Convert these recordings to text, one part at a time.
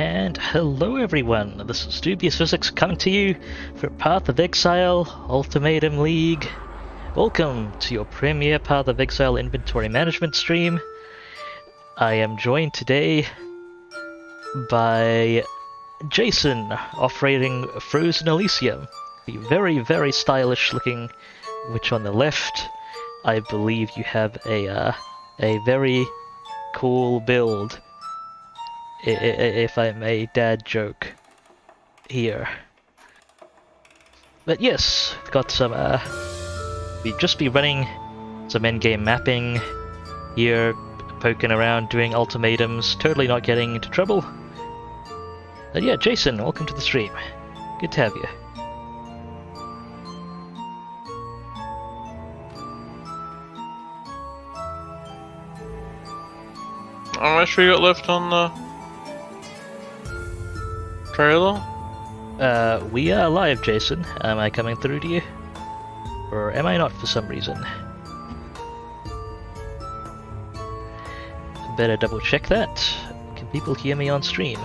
And hello everyone, this is Dubious Physics coming to you for Path of Exile Ultimatum League. Welcome to your premier Path of Exile inventory management stream. I am joined today by Jason, operating Frozen Elysium, the very stylish looking witch on the left. I believe you have a very cool build. If I may dad joke here. But yes, we've got some, we'd just be running some endgame mapping here, poking around, doing ultimatums, totally not getting into trouble. And yeah, Jason, welcome to the stream. Good to have you. How much we got left on the trailer? We are live, Jason. Am I coming through to you? Or am I not for some reason? Better double check that. Can people hear me on stream?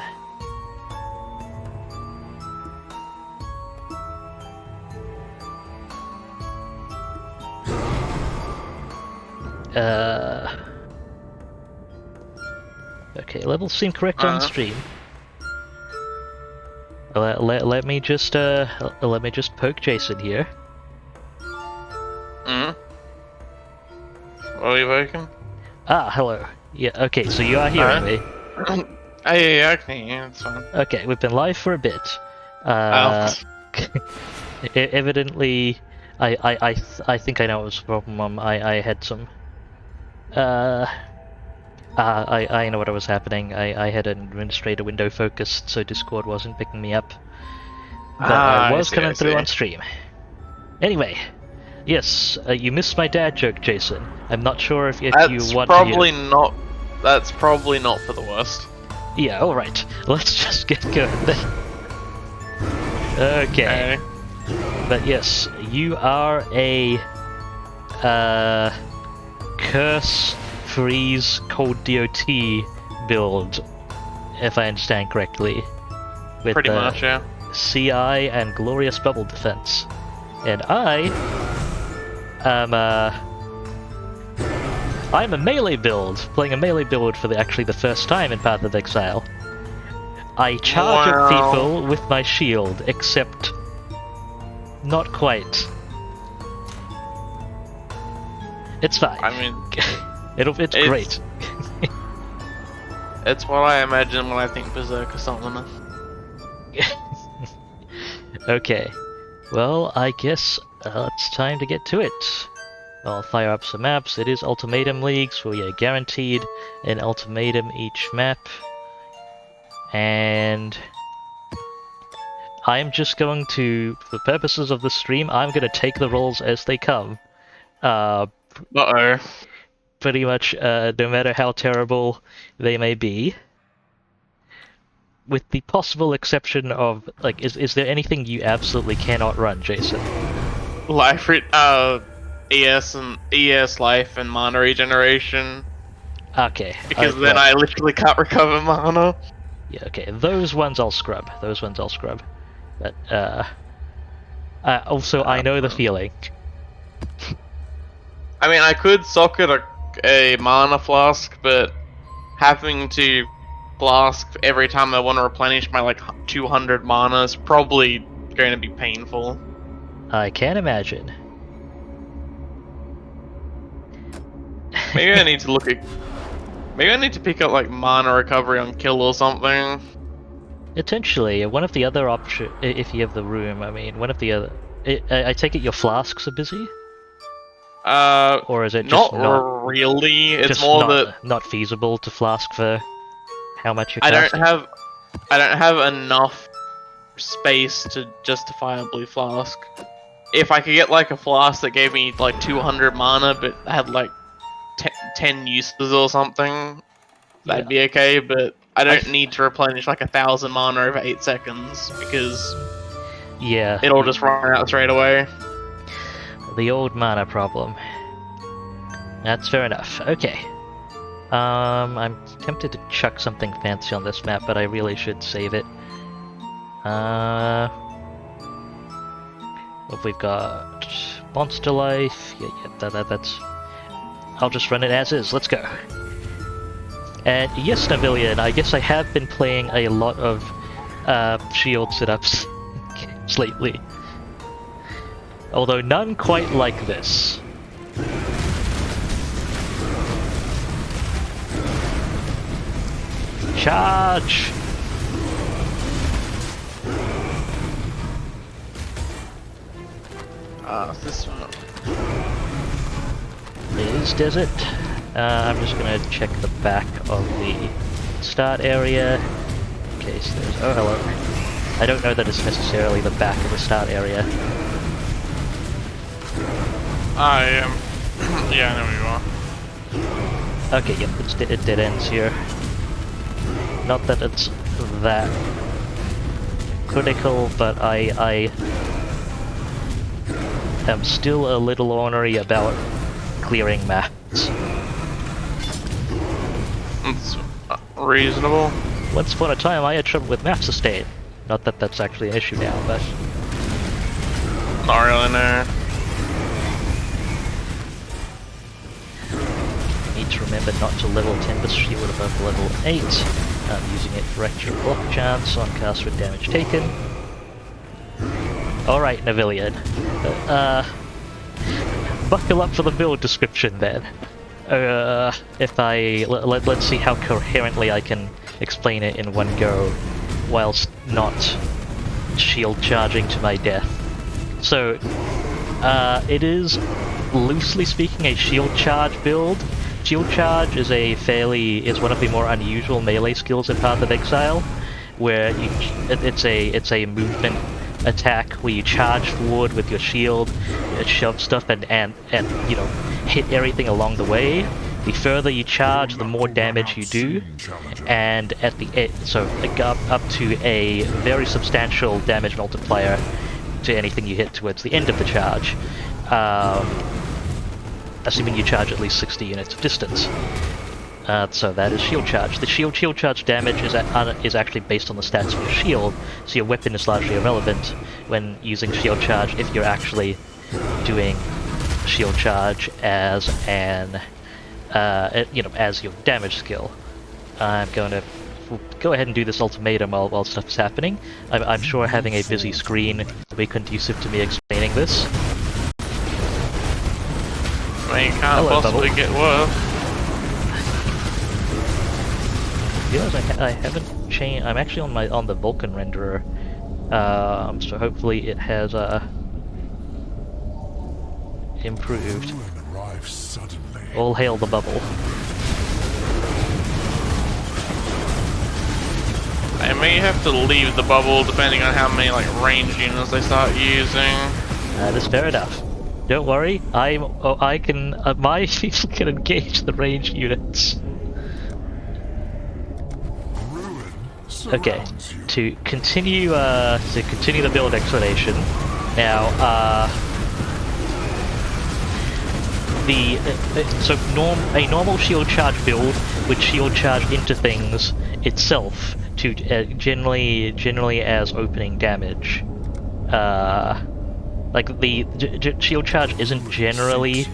Okay, levels seem correct on stream. Let me just poke Jason here. What are you poking? Ah, hello. Yeah, okay, so you are hearing me. Yeah, I can hear you, it's fine. Okay, we've been live for a bit. Evidently, I think I know what was the problem. I had some. I know what was happening. I had an administrator window focused, so Discord wasn't picking me up. But I was coming through on stream. Anyway, yes, you missed my dad joke, Jason. I'm not sure if you want to hear. That's probably not for the worst. Yeah, alright. Let's just get going then. Okay. But yes, you are a curse, freeze, cold DOT build, if I understand correctly. With Pretty much, yeah. CI and glorious bubble defense. And I'm a melee build, playing a melee build for actually the first time in Path of Exile. I charge at people with my shield, except not quite. It's fine. I mean, it's great. It's what I imagine when I think Berserker Summoner. Okay, well, I guess it's time to get to it. I'll fire up some maps. It is Ultimatum League, so you're guaranteed an ultimatum each map. And I'm just going to, for the purposes of the stream, I'm going to take the rolls as they come. Pretty much, no matter how terrible they may be. With the possible exception of, like, is there anything you absolutely cannot run, Jason? Life, ES life and mana regeneration. Okay. Because then I literally can't recover mana. Yeah, okay. Those ones I'll scrub. But, also, I know the feeling. I mean, I could socket a mana flask, but having to flask every time I want to replenish my, 200 mana is probably going to be painful. I can't imagine. Maybe I need to pick up, mana recovery on kill or something. Potentially, one of the other options, if you have the room, I mean, one of the other... I take it your flasks are busy? Or is it just not really. It's more that not feasible to flask for how much you're I casting? don't have enough space to justify a blue flask. If I could get a flask that gave me 200 mana but had 10 uses or something, that'd be okay, but I don't need to replenish 1,000 mana over 8 seconds because it'll just run out straight away. The old mana problem. That's fair enough. Okay. I'm tempted to chuck something fancy on this map, but I really should save it. What we've got? Monster Life. Yeah, that's... I'll just run it as is. Let's go. And yes, Navillian, I guess I have been playing a lot of shield setups games lately. Although none quite like this. Charge! This one. It is desert. I'm just gonna check the back of the start area in case there's... Oh, hello. I don't know that it's necessarily the back of the start area. I am. Yeah, I know where you are. Okay, yep, it dead ends here. Not that it's that critical, but I am still a little ornery about clearing maps. It's reasonable. Once upon a time, I had trouble with map sustain. Not that that's actually an issue now, but... Not really, no. Need to remember not to level Tempest Shield above level 8. I'm using it for extra block chance on cast with damage taken. Alright, Navillian. Buckle up for the build description then. If I... let's see how coherently I can explain it in one go, whilst not shield charging to my death. So, it is, loosely speaking, a shield charge build. Shield charge is is one of the more unusual melee skills in Path of Exile, where it's a movement attack where you charge forward with your shield, shove stuff and you know, hit everything along the way. The further you charge, the more damage you do, and at the end, so up to a very substantial damage multiplier to anything you hit towards the end of the charge. Assuming you charge at least 60 units of distance. So that is shield charge. The shield charge damage is actually based on the stats of your shield, so your weapon is largely irrelevant when using shield charge if you're actually doing shield charge as an, you know, as your damage skill. I'm going to go ahead and do this ultimatum while stuff's happening. I'm sure having a busy screen will be conducive to me explaining this. I mean, can't possibly get worse. Realize I haven't changed. I'm actually on the Vulkan renderer, so hopefully it has improved. All hail the bubble. I may have to leave the bubble depending on how many like range units I start using. That is fair enough. Don't worry, I can. My people can engage the range units. Okay, to continue the build explanation. Now, a normal shield charge build would shield charge into things itself to generally as opening damage. Like the shield charge isn't generally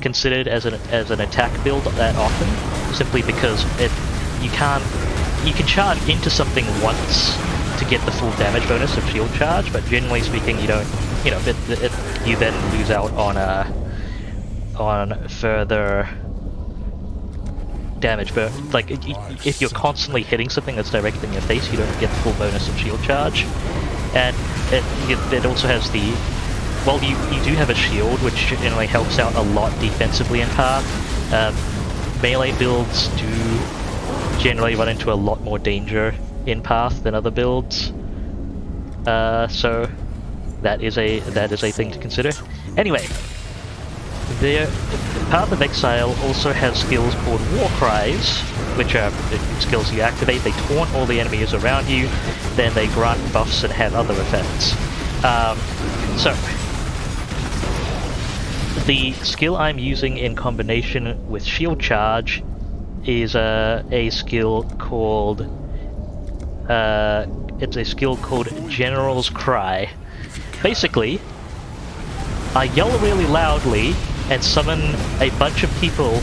considered as an attack build that often, simply because you can charge into something once to get the full damage bonus of shield charge, but generally speaking, you don't. You know, you then lose out on further damage. But like, if you're constantly hitting something that's directly in your face, you don't get the full bonus of shield charge. And it also has the... Well, you do have a shield, which generally helps out a lot defensively in Path. Melee builds do generally run into a lot more danger in Path than other builds. So that is a thing to consider. Anyway, the Path of Exile also has skills called War Cries, which are skills you activate. They taunt all the enemies around you, then they grant buffs and have other effects. So the skill I'm using in combination with shield charge is a skill called it's a skill called General's Cry. Basically, I yell really loudly and summon a bunch of people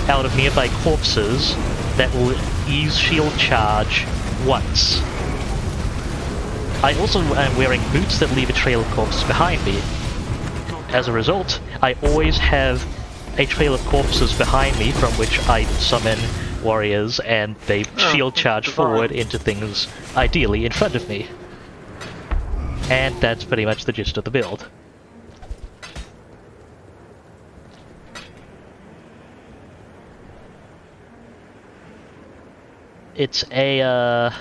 out of nearby corpses that will use shield charge once. I also am wearing boots that leave a trail of corpses behind me. As a result, I always have a trail of corpses behind me from which I summon warriors, and they shield charge forward into things ideally in front of me. And that's pretty much the gist of the build. It's a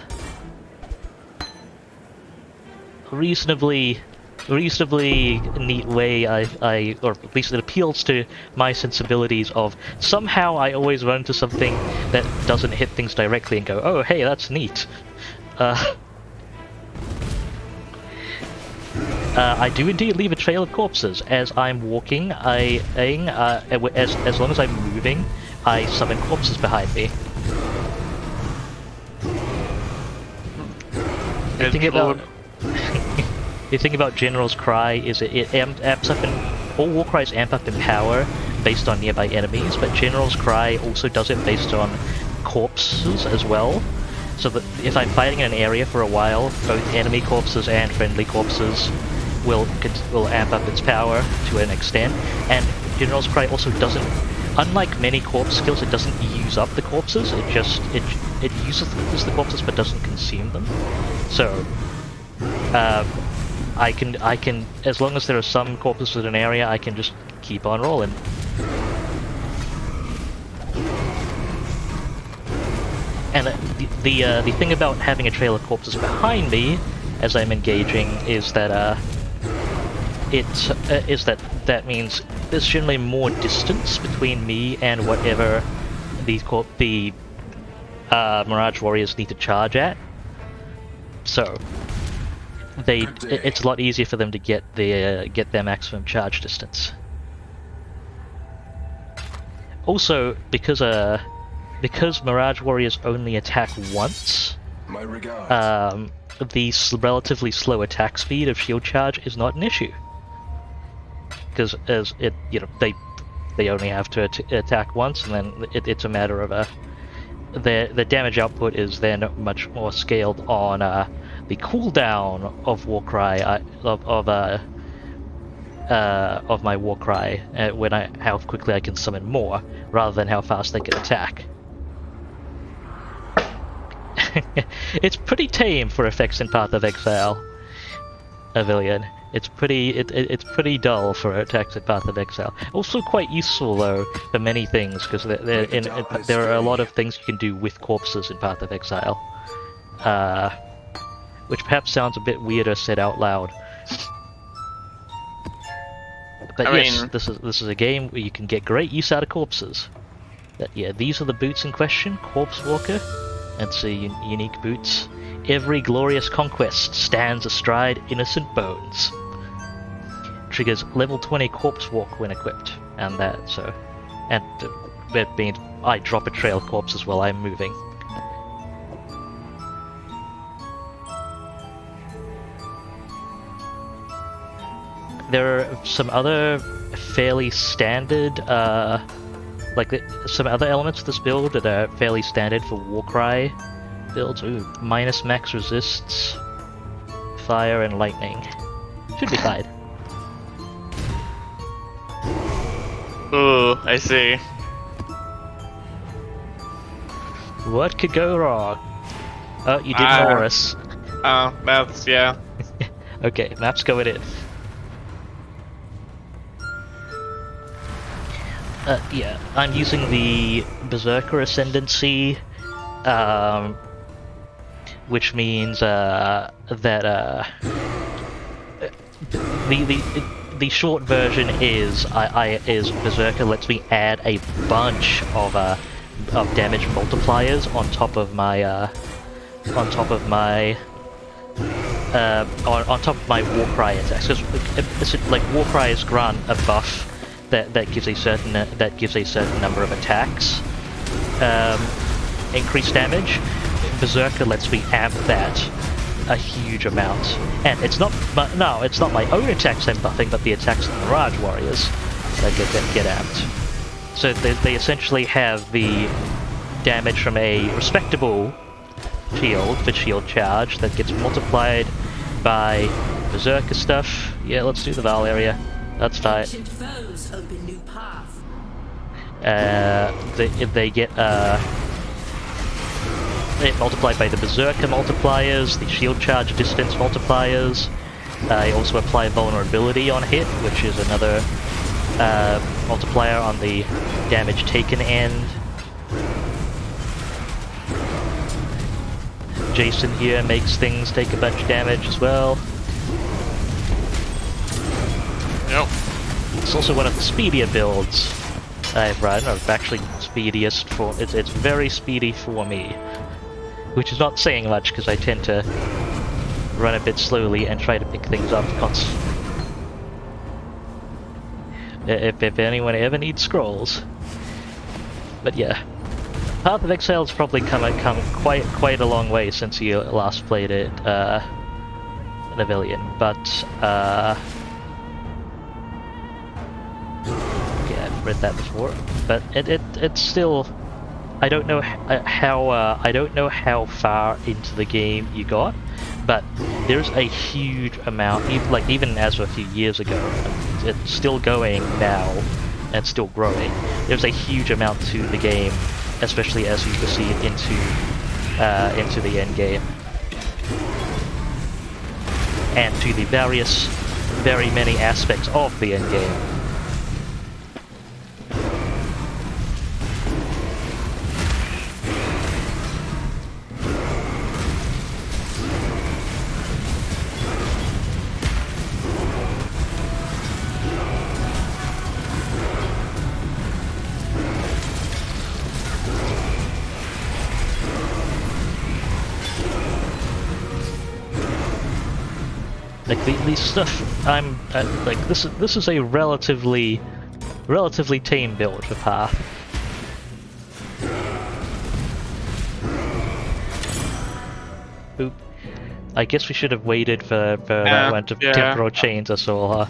reasonably neat way or at least it appeals to my sensibilities of somehow I always run into something that doesn't hit things directly and go, oh hey, that's neat. I do indeed leave a trail of corpses. As I'm walking, as long as I'm moving, I summon corpses behind me. The thing about General's Cry is it amps up all war cries amp up in power based on nearby enemies, but General's Cry also does it based on corpses as well. So that if I'm fighting in an area for a while, both enemy corpses and friendly corpses will amp up its power to an extent. And General's Cry also doesn't, unlike many corpse skills, it doesn't use up the corpses. It uses the corpses but doesn't consume them. So I can, as long as there are some corpses in an area, I can just keep on rolling. And the thing about having a trail of corpses behind me as I'm engaging is that that means there's generally more distance between me and whatever the Mirage Warriors need to charge at. So it's a lot easier for them to get their maximum charge distance. Also, because Mirage Warriors only attack once, the relatively slow attack speed of shield charge is not an issue. Because they only have to attack once, and then it's a matter of the damage output is then much more scaled on the cooldown of Warcry of my Warcry how quickly I can summon more, rather than how fast they can attack. It's pretty tame for effects in Path of Exile, Avilion. It's pretty dull for attacks in Path of Exile. Also quite useful though for many things, because there are a lot of things you can do with corpses in Path of Exile, which perhaps sounds a bit weirder said out loud. But yes, this is a game where you can get great use out of corpses. But yeah, these are the boots in question. Corpse Walker. That's a unique boots. Every glorious conquest stands astride innocent bones. Triggers level 20 Corpse Walk when equipped, and that means I drop a trail of corpses while I'm moving. There are some other fairly standard, some other elements of this build that are fairly standard for Warcry builds. Ooh, minus max resists fire and lightning. Should be fine. Ooh, I see. What could go wrong? Oh, you did Morris. Maths, yeah. Okay, maps going in. Yeah, I'm using the Berserker Ascendancy, which means that the short version is Berserker lets me add a bunch of damage multipliers on top of my Warcry attacks. Because like Warcries grant a buff that gives a certain number of attacks, increased damage. Berserker lets me amp that a huge amount, and it's not my own attacks I'm buffing, but the attacks of the Mirage Warriors that get amped. So they essentially have the damage from a respectable shield for shield charge that gets multiplied by Berserker stuff. Yeah, let's do the Val area. That's tight. They get multiplied by the Berserker multipliers, the shield charge distance multipliers. I also apply vulnerability on hit, which is another multiplier on the damage taken end. Jason here makes things take a bunch of damage as well. Yep. It's also one of the speedier builds I've run, or actually speediest for... It's very speedy for me. Which is not saying much, because I tend to run a bit slowly and try to pick things up constantly. If anyone ever needs scrolls. But yeah. Path of Exile has probably come quite a long way since you last played it, Navillion, but okay, I've read that before, but it's still, I don't know how far into the game you got, but there's a huge amount, even as of a few years ago, and it's still going now and still growing. There's a huge amount to the game, especially as you proceed into the end game, and to the very many aspects of the end game. Like the stuff I'm like this is a relatively tame build for Path. Oop. I guess we should have waited for that one to temporal chains us all, huh?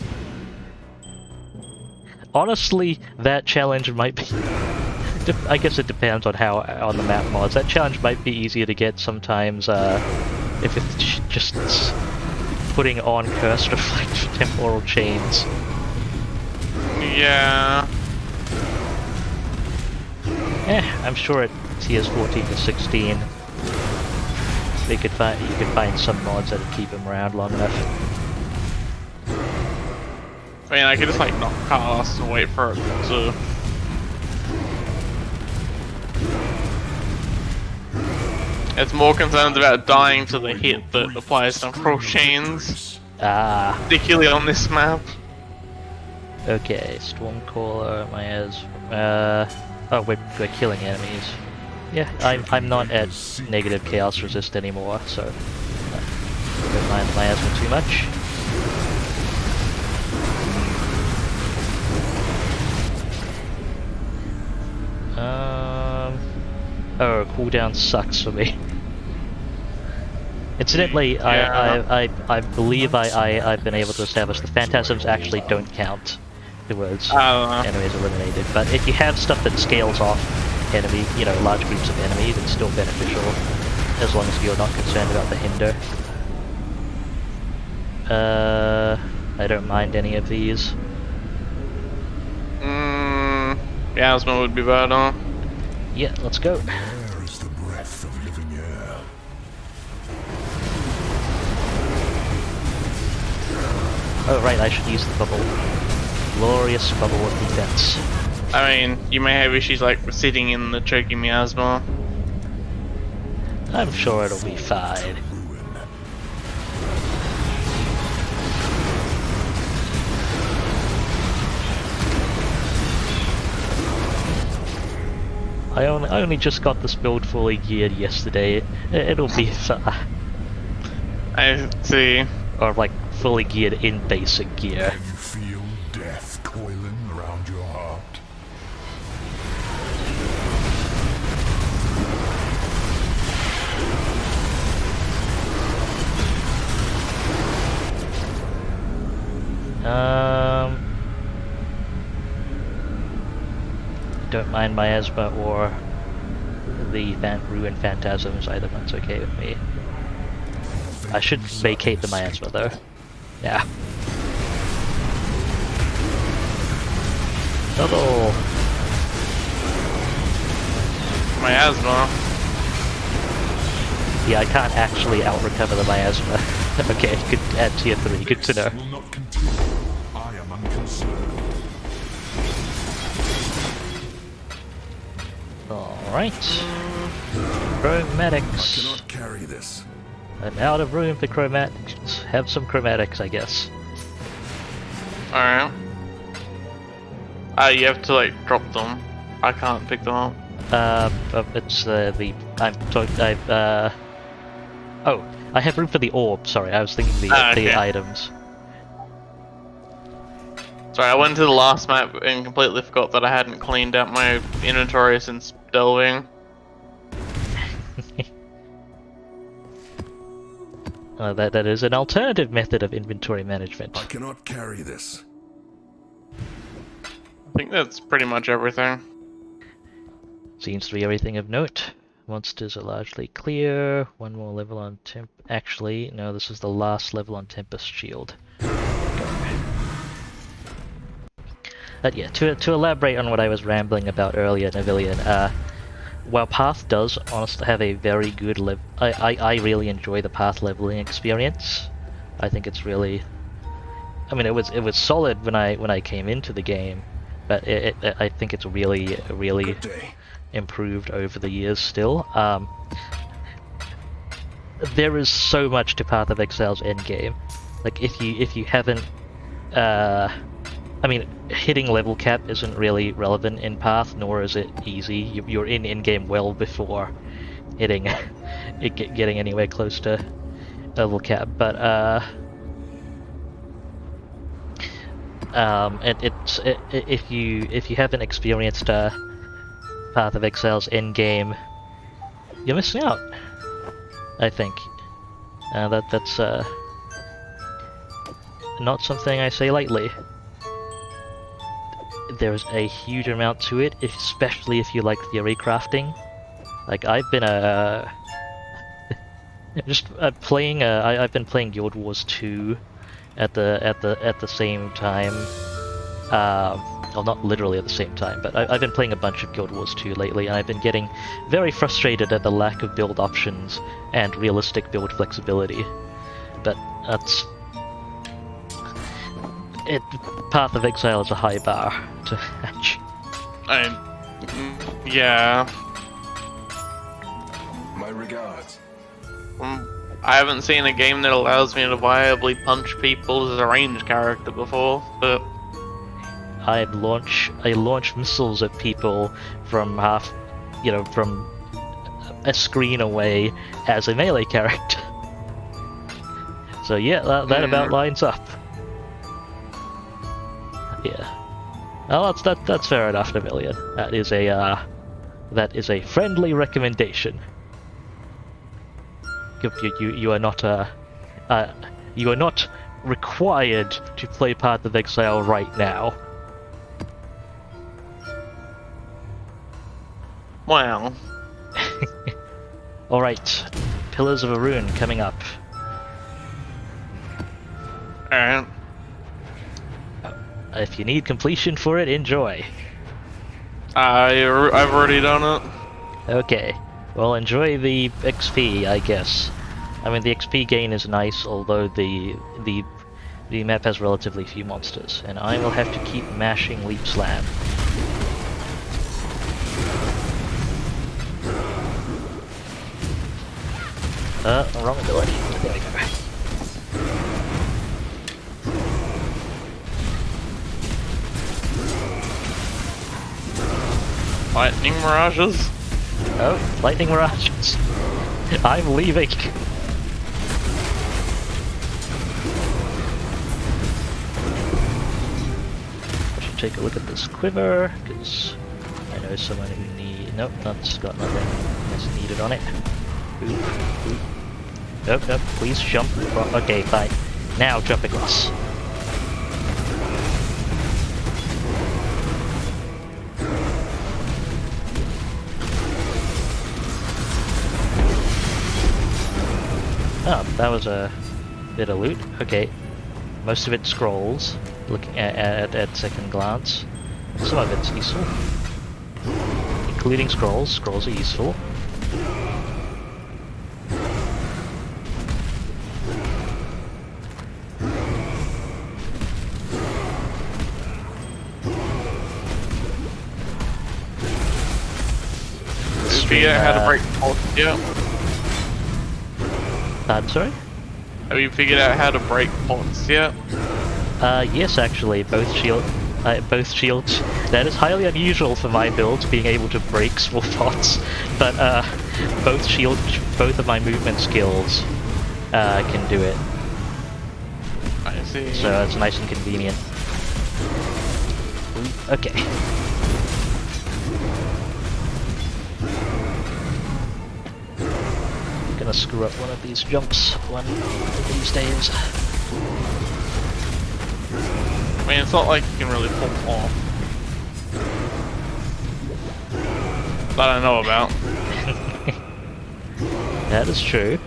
Honestly, that challenge might be... I guess it depends on how on the map mods. That challenge might be easier to get sometimes if it's just putting on Curse Reflect temporal chains. Yeah. I'm sure at tiers 14 to 16 you could find some mods that would keep them around long enough. I mean, I could just like not cast and wait for it to... It's more concerned about dying to the hit that applies temporal chains. Ah. Particularly on this map. Okay, Stormcaller, Myers. Oh, we're killing enemies. Yeah, I'm not at negative chaos resist anymore, so don't mind the miasma too much. Oh, cooldown sucks for me. Incidentally, I believe I've been able to establish the phantasms actually don't count towards enemies eliminated. But if you have stuff that scales off enemy, large groups of enemies, it's still beneficial as long as you're not concerned about the hinder. I don't mind any of these. Miasma would be better. Yeah, let's go. Where is the breath of living air? Oh right, I should use the bubble. Glorious bubble of defense. I mean, you may have issues like sitting in the choking miasma. I'm sure it'll be fine. I only just got this build fully geared yesterday. It'll be fine. I see. Or like fully geared in basic gear. Can you feel death coiling around your heart? Don't mind Miasma or the Ruin Phantasms, either one's okay with me. I should vacate the Miasma though. Yeah. Double! Miasma. Yeah, I can't actually out-recover the Miasma. Okay, good add tier 3, good to know. Will not continue. I am unconcerned. Alright. I Chromatics. cannot carry this. I'm out of room for chromatics. Have some chromatics, I guess. Alright. You have to like drop them. I can't pick them up. It's oh, I have room for the orb. Sorry, I was thinking the Okay. items. Sorry, I went to the last map and completely forgot that I hadn't cleaned out my inventory since delving. That is an alternative method of inventory management. I cannot carry this. I think that's pretty much everything. Seems to be everything of note. Monsters are largely clear. One more level on Temp. Actually, no, this is the last level on Tempest Shield. But yeah, to elaborate on what I was rambling about earlier, Navillion, while Path does honestly have a very good I really enjoy the Path leveling experience. I think it's really, I mean, it was solid when I came into the game, but I think it's really Good day. improved over the years still. There is so much to Path of Exile's endgame. Like if you haven't, I mean, hitting level cap isn't really relevant in Path, nor is it easy. You're in in-game well before hitting getting anywhere close to level cap. But if you haven't experienced Path of Exile's endgame, you're missing out. I think that's not something I say lightly. There's a huge amount to it, especially if you like theory crafting. Like I've been just playing. I've been playing Guild Wars 2 at the same time. Well, not literally at the same time, but I've been playing a bunch of Guild Wars 2 lately, and I've been getting very frustrated at the lack of build options and realistic build flexibility. But that's it. Path of Exile is a high bar to match. Yeah. My regards. I haven't seen a game that allows me to viably punch people as a ranged character before, but I launch missiles at people from from a screen away as a melee character. So yeah, that about lines up. Yeah. Well, that's fair enough, Navillion. That is a friendly recommendation. You are not required to play Path of Exile right now. wow. Alright, Pillars of Arun coming up. Alright. If you need completion for it, enjoy. I've already done it. Okay, well enjoy the XP, I guess. I mean, the XP gain is nice, although the map has relatively few monsters, and I will have to keep mashing Leap Slam. Wrong ability. There we go. Lightning mirages. Oh, lightning mirages. I'm leaving. I should take a look at this quiver, because I know someone who need. Nope, that's got nothing that's needed on it. Oop, oop. Nope, nope, please jump. Okay, fine. Now jump across. Oh, that was a bit of loot. Okay, most of it scrolls. Looking at second glance, some of it's useful, including scrolls. Scrolls are useful. Figure out how to break ports yet? I'm sorry? Have you figured out how to break ports yet? Yes, actually, both shields. That is highly unusual for my build, being able to break small pots. But both of my movement skills can do it. I see. So it's nice and convenient. Okay. Gonna screw up one of these jumps one of these days. I mean, it's not like you can really pull off. That I know about. That is true.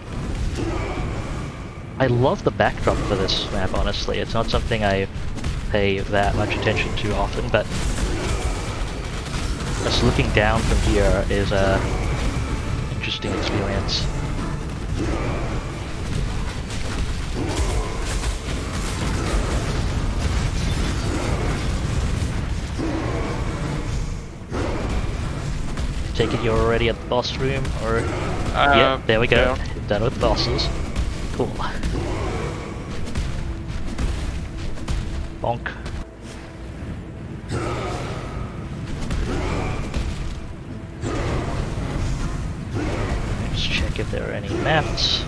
I love the backdrop for this map, honestly. It's not something I pay that much attention to often, but just looking down from here is a interesting experience. Take it you're already at the boss room, or... yeah, there we go. Yeah. Done with bosses. Cool. Bonk. Let's check if there are any maps.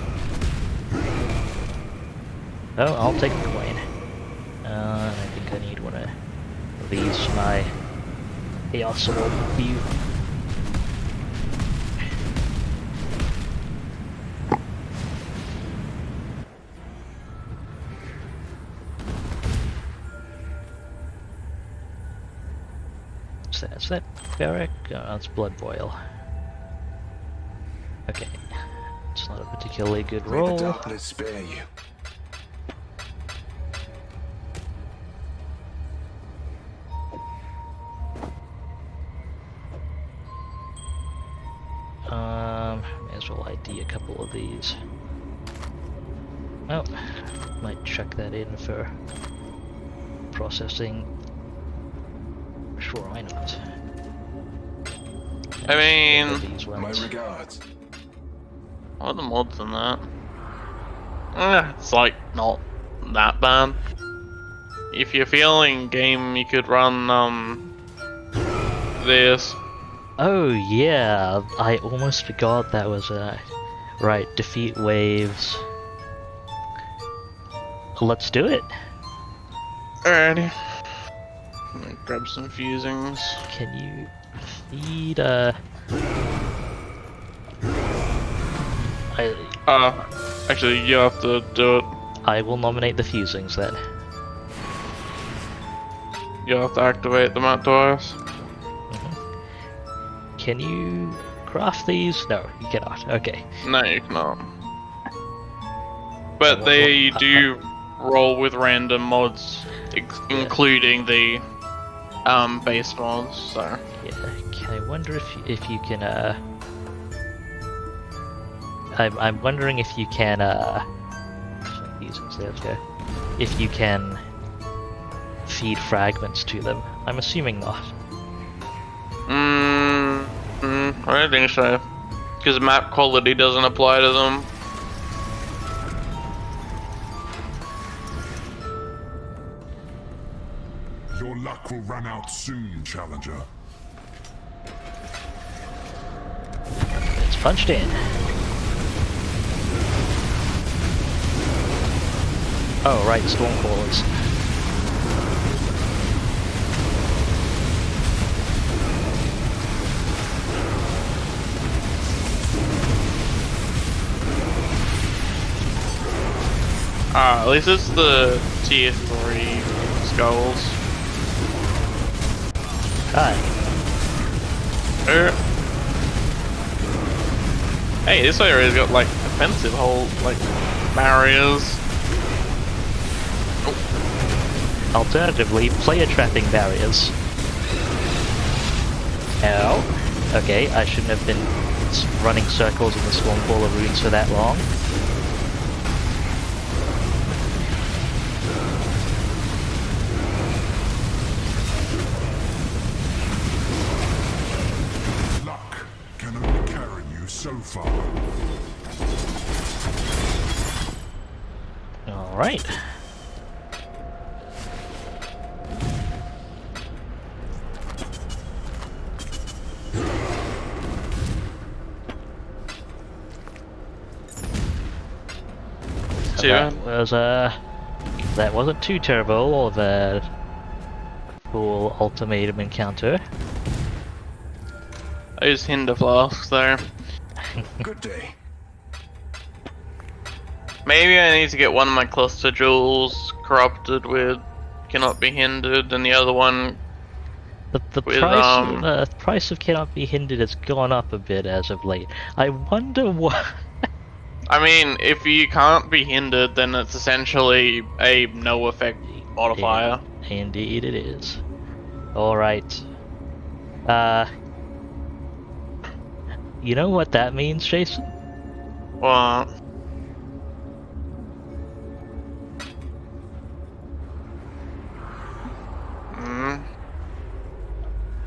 Oh, I'll take a coin. I think I need one of these for my Chaos Orb view. Is that Barrack? Oh, that's Blood Boil. Okay. It's not a particularly good May the roll. darkness spare you. May as well ID a couple of these. Oh, might chuck that in for processing. Sure, why not? I mean, These My ones. regards. what are the mods in that? It's like not that bad. If you're feeling game, you could run this. Oh yeah, I almost forgot that was right. Defeat waves. Let's do it. Alrighty. Let me grab some fusings. Can you feed Actually, you have to do it. I will nominate the fusings then. You have to activate them at twice. Can you craft these? No, you cannot. Okay. No, you cannot. But they do roll with random mods, including the base mods. So Yeah. I wonder if you can I'm wondering if you can fusings, there we go. If you can feed fragments to them. I'm assuming not. I don't think so, because map quality doesn't apply to them. Your luck will run out soon, Challenger. It's punched in. Oh right, Stormcallers. At least it's the tier 3 skulls. Hi. Hey, this area's got like expensive whole, like, barriers. Alternatively, player trapping barriers. Ow. Okay, I shouldn't have been running circles in the Swarm Ball of Runes for that long. Luck can only carry you so far. Alright. That wasn't too terrible of a full ultimatum encounter. I used Hinder Flasks there. Good day. Maybe I need to get one of my cluster jewels corrupted with cannot be hindered, and the other one The with, price of cannot be hindered has gone up a bit as of late. I wonder what. I mean, if you can't be hindered, then it's essentially a no effect modifier. Indeed it is. Alright. You know what that means, Jason? What?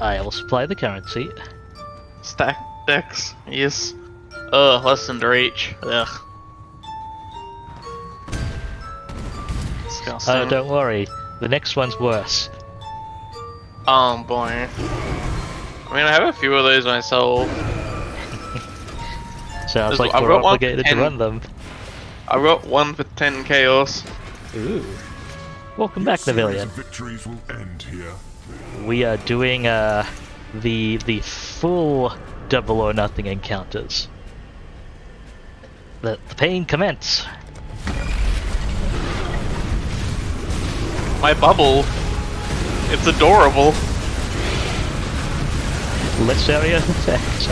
I will supply the currency. Stack decks, yes. Ugh, less than reach. Ugh. Disgusting. Oh, don't worry. The next one's worse. Oh boy. I mean, I have a few of those myself. Sounds like I've we're got one obligated to 10. run them. I've got one for 10 chaos. Ooh. Welcome back, Your series Navillion. of victories will end here. We are doing the full double or nothing encounters. Let the pain commence. My bubble. It's adorable. Less area effect.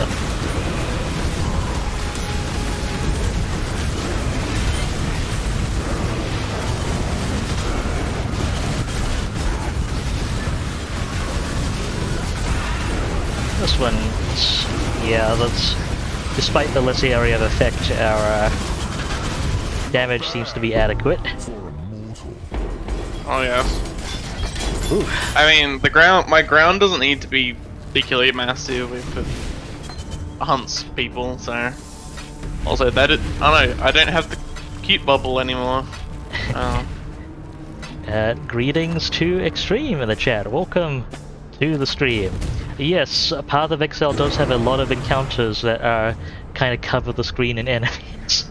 This one, yeah, that's despite the less area of effect, our damage seems to be adequate. For a mortal. Oh yes. Ooh. I mean, my ground doesn't need to be particularly massive if it hunts people, so. Also, I don't have the cute bubble anymore. Greetings to Extreme in the chat. Welcome to the stream. Yes, Path of Exile does have a lot of encounters that kind of cover the screen in enemies.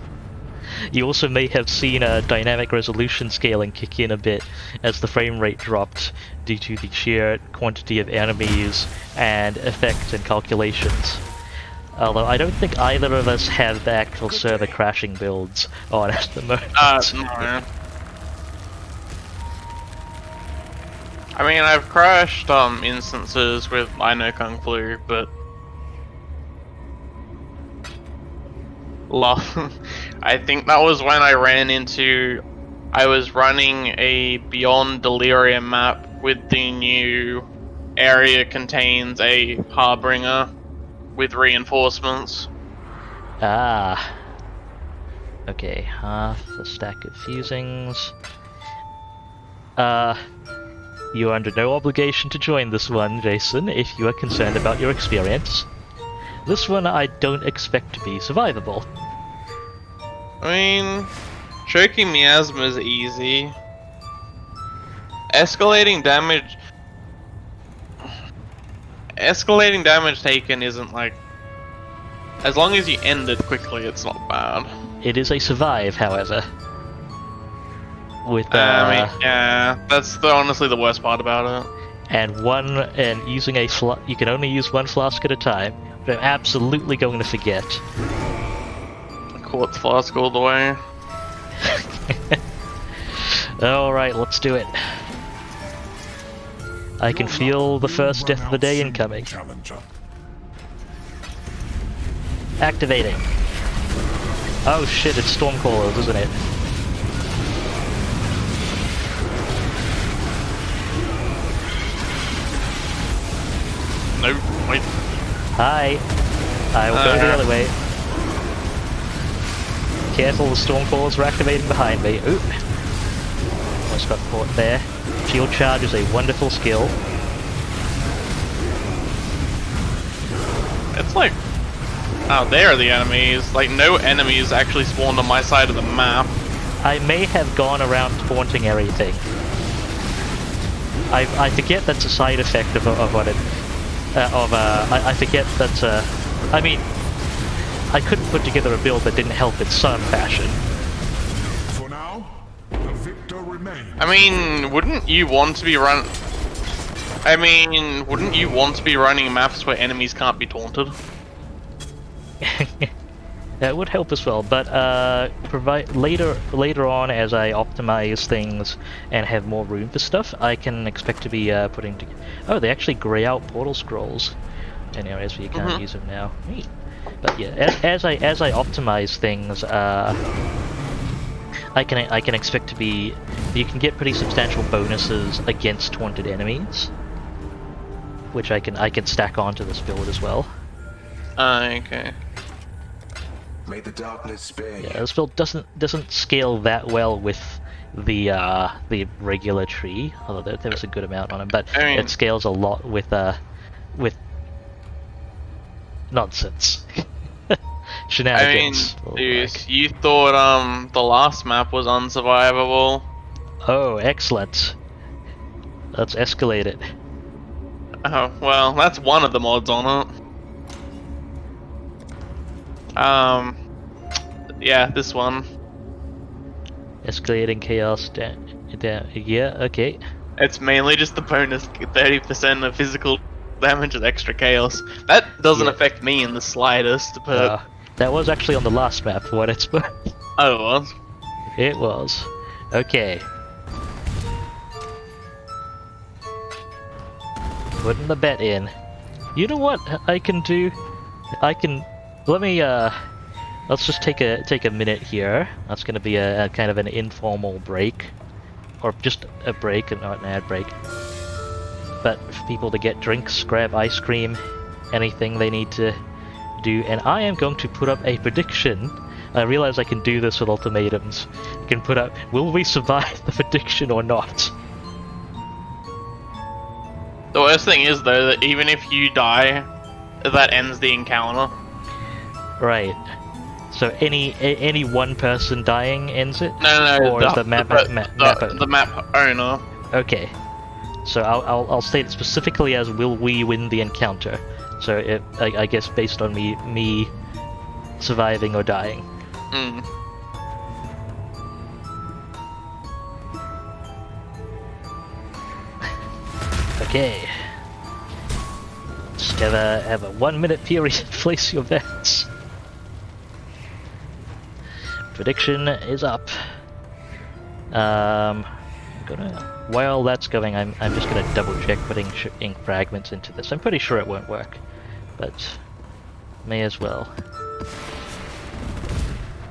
You also may have seen a dynamic resolution scaling kick in a bit as the frame rate dropped due to the sheer quantity of enemies and effects and calculations. Although I don't think either of us have the actual server crashing builds on at the moment. No. I mean, I've crashed instances with I know Kung Flu, but I think that was when I was running a Beyond Delirium map with the new area contains a Harbinger with reinforcements. Ah. Okay, half the stack of fusings. You are under no obligation to join this one, Jason, if you are concerned about your experience. This one I don't expect to be survivable. I mean, choking miasma is easy. Escalating damage taken isn't like... As long as you end it quickly, it's not bad. It is a survive, however. With I mean, yeah, that's honestly the worst part about it. and using you can only use one flask at a time. But I'm absolutely going to forget. Quartz flask all the way. Alright, let's do it. I can feel the first death of the day incoming. Challenger. Activating. Oh shit, it's Stormcallers, isn't it? No, wait. Hi. I will go the other way. Careful, the Stormcallers are activating behind me. Oop. Almost got caught there. Shield Charge is a wonderful skill. It's like... Oh, there are the enemies. Like, no enemies actually spawned on my side of the map. I may have gone around taunting everything. I forget that's a side effect of what it... I forget that's I mean, I couldn't put together a build that didn't help in some fashion. For now, the victor remains. I mean, wouldn't you want to be running maps where enemies can't be taunted? That would help as well, but provide later on as I optimize things and have more room for stuff, I can expect to be putting together. Oh, they actually grey out portal scrolls in areas where you can't use them now. Neat. But yeah, as I optimize things, I can expect to be. You can get pretty substantial bonuses against taunted enemies, which I can stack onto this build as well. Okay. May the darkness spare you. Yeah, this build doesn't scale that well with the regular tree, although there was a good amount on it, but I mean, it scales a lot with nonsense. Shenanigans. I mean, dude, you thought the last map was unsurvivable. Oh, excellent. Let's escalate it. Oh, well, that's one of the mods on it. Yeah, this one. Escalating chaos down. Yeah, okay. It's mainly just the bonus 30% of physical damage and extra chaos. That doesn't Yeah. affect me in the slightest, but... That was actually on the last map, for what it's worth. Oh, it was? It was. Okay. Putting the bet in. You know what I can do? Let me, let's just take a minute here. That's gonna be a kind of an informal break. Or just a break and not an ad break. But for people to get drinks, grab ice cream, anything they need to do. And I am going to put up a prediction. I realize I can do this with ultimatums. I can put up, will we survive the prediction or not? The worst thing is, though, that even if you die, that ends the encounter. Right. So any one person dying ends it? No, Or is the map the map owner. Okay. So I'll state it specifically as will we win the encounter. So I guess based on me surviving or dying. Mm. Okay. Just have a 1 minute period to place your bets. Prediction is up. While that's going, I'm just gonna double check putting ink fragments into this. I'm pretty sure it won't work, but may as well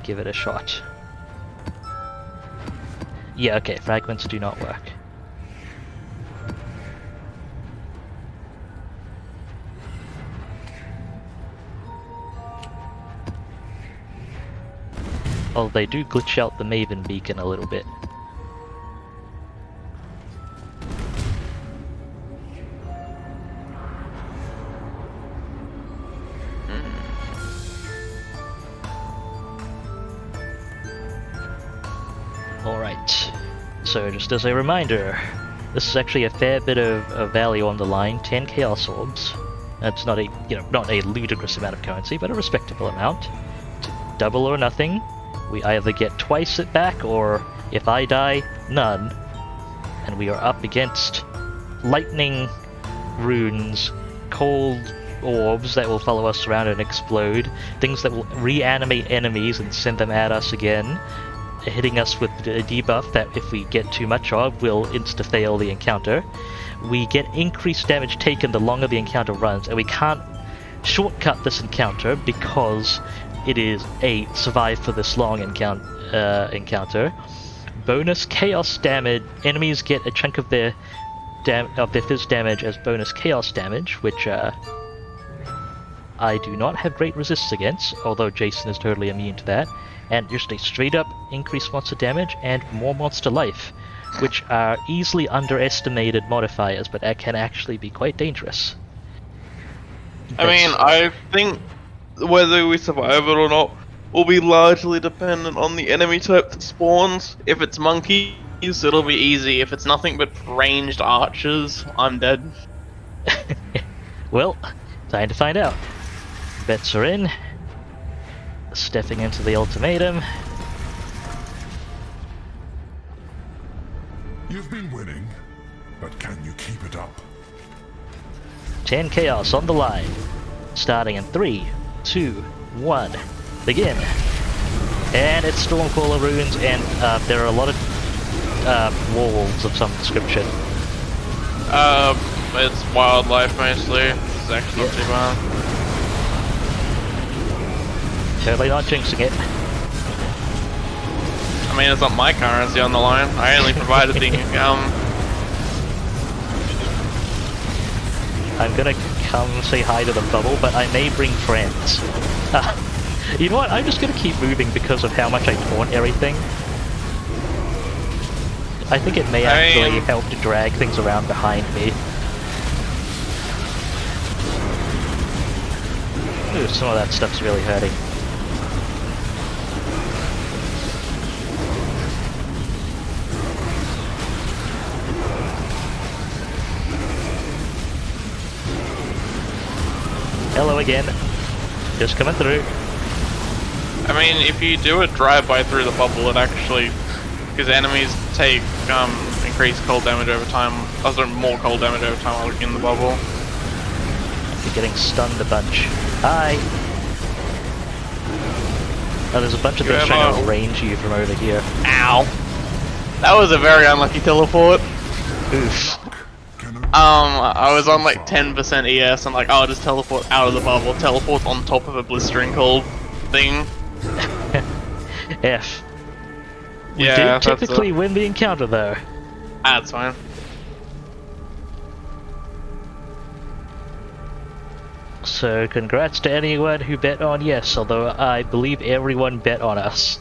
give it a shot. Yeah, okay, fragments do not work. Oh, they do glitch out the Maven beacon a little bit. Alright, so just as a reminder, this is actually a fair bit of value on the line, 10 Chaos Orbs. That's not a, not a ludicrous amount of currency, but a respectable amount. It's double or nothing. We either get twice it back, or if I die, none. And we are up against lightning runes, cold orbs that will follow us around and explode, things that will reanimate enemies and send them at us again, hitting us with a debuff that if we get too much of will insta-fail the encounter. We get increased damage taken the longer the encounter runs, and we can't shortcut this encounter because it is a survive for this long encounter. Bonus chaos damage. Enemies get a chunk of their fizz damage as bonus chaos damage, which I do not have great resists against, although Jason is totally immune to that. And just a straight up increased monster damage and more monster life, which are easily underestimated modifiers, but that can actually be quite dangerous. I mean, I think whether we survive it or not will be largely dependent on the enemy type that spawns. If it's monkeys, it'll be easy. If it's nothing but ranged archers, I'm dead. Well, time to find out. Bets are in. Stepping into the ultimatum. You've been winning, but can you keep it up? 10 chaos on the line. Starting in 3, 2, 1. Begin. And it's Stormcaller runes, and there are a lot of walls of some description. It's wildlife mostly. It's actually not too bad. Totally not jinxing it. I mean, it's not my currency on the line. I only provided the I'm gonna come say hi to the bubble, but I may bring friends. You know what? I'm just gonna keep moving because of how much I taunt everything. I think it may actually help to drag things around behind me. Ooh, some of that stuff's really hurting. Hello again. Just coming through. I mean, if you do a drive-by through the bubble, it actually... Because enemies take increased cold damage over time. Also, more cold damage over time while in the bubble. You're getting stunned a bunch. Hi! Oh, there's a bunch of things trying to range you from over here. Ow! That was a very unlucky teleport. Oof. I was on like 10% ES and like, oh, I'll just teleport out of the bubble, teleport on top of a blistering cold thing. F. We Yeah, did typically win the encounter though. That's fine. So congrats to anyone who bet on yes, although I believe everyone bet on us.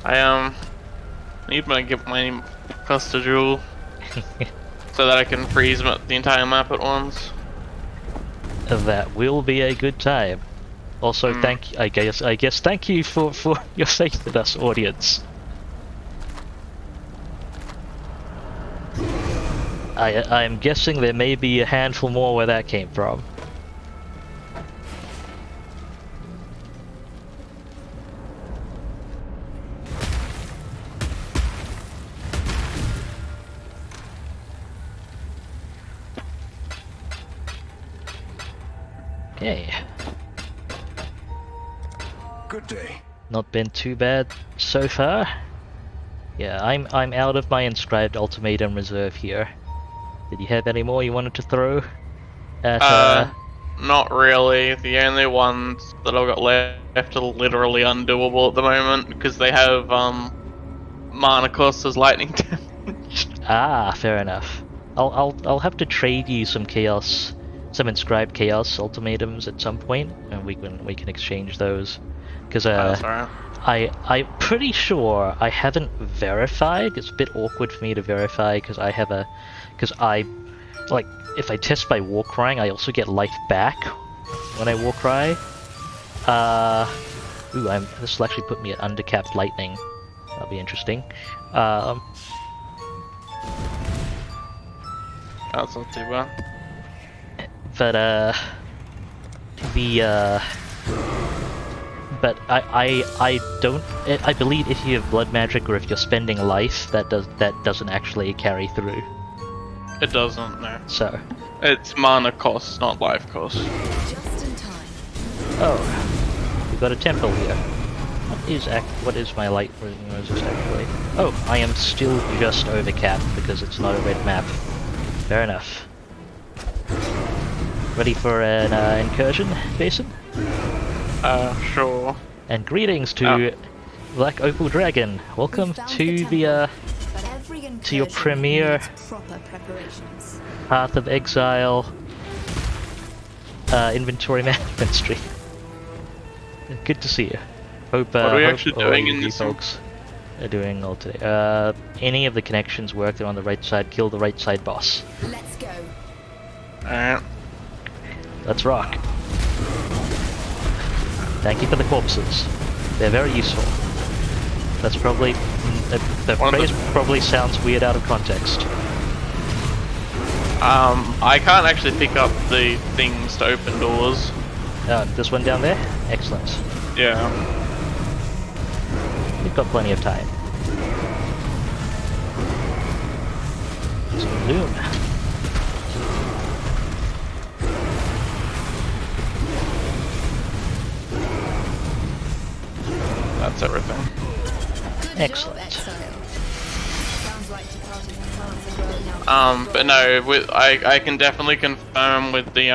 I need to give my Cluster Jewel so that I can freeze the entire map at once. That will be a good time. Also, I guess thank you for your faith in us, audience. I'm guessing there may be a handful more where that came from. Okay. Good day. Not been too bad so far. Yeah, I'm out of my inscribed ultimatum reserve here. Did you have any more you wanted to throw at not really. The only ones that I've got left are literally undoable at the moment because they have mana cost as lightning damage. Ah, fair enough. I'll have to trade you some chaos, some inscribed chaos ultimatums at some point, and we can exchange those. Because I'm pretty sure I haven't verified. It's a bit awkward for me to verify because if I test by war crying, I also get life back when I war cry. This will actually put me at undercapped lightning. That'll be interesting. That's not too bad. But I don't. I believe if you have blood magic or if you're spending life, that doesn't actually carry through. It doesn't, no. So. It's mana cost, not life cost. Just in time. Oh, we've got a temple here. What is my light resist actually? Oh, I am still just over capped because it's not a red map. Fair enough. Ready for an incursion, Jason? Sure. And greetings to Black Opal Dragon. Welcome to the to your premiere Path of Exile inventory management stream. Good to see you. Hope What are we hope actually all doing you in this folks are doing all today. Any of the connections work, they're on the right side. Kill the right side boss. Let's go. Alright. Let's rock. Thank you for the corpses. They're very useful. That's probably... the phrase probably sounds weird out of context. I can't actually pick up the things to open doors. This one down there? Excellent. Yeah. We've got plenty of time. Some loom. That's everything. Excellent. But no, I can definitely confirm with the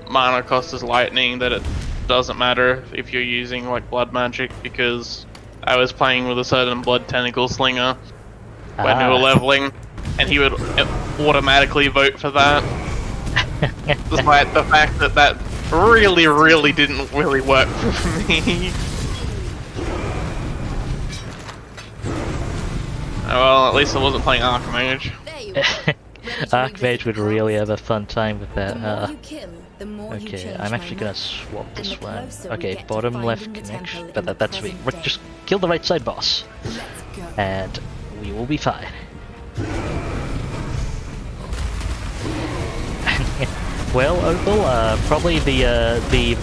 mana cost as lightning that it doesn't matter if you're using like blood magic, because I was playing with a certain blood tentacle slinger when we were leveling, and he would automatically vote for that. Despite the fact that that really didn't really work for me. Well, at least I wasn't playing Archmage. Archmage would really have a fun time with that. Okay, I'm actually gonna swap this one. Okay, bottom left connection, but that's me. Just kill the right side boss, and we will be fine. Well, Opal, probably the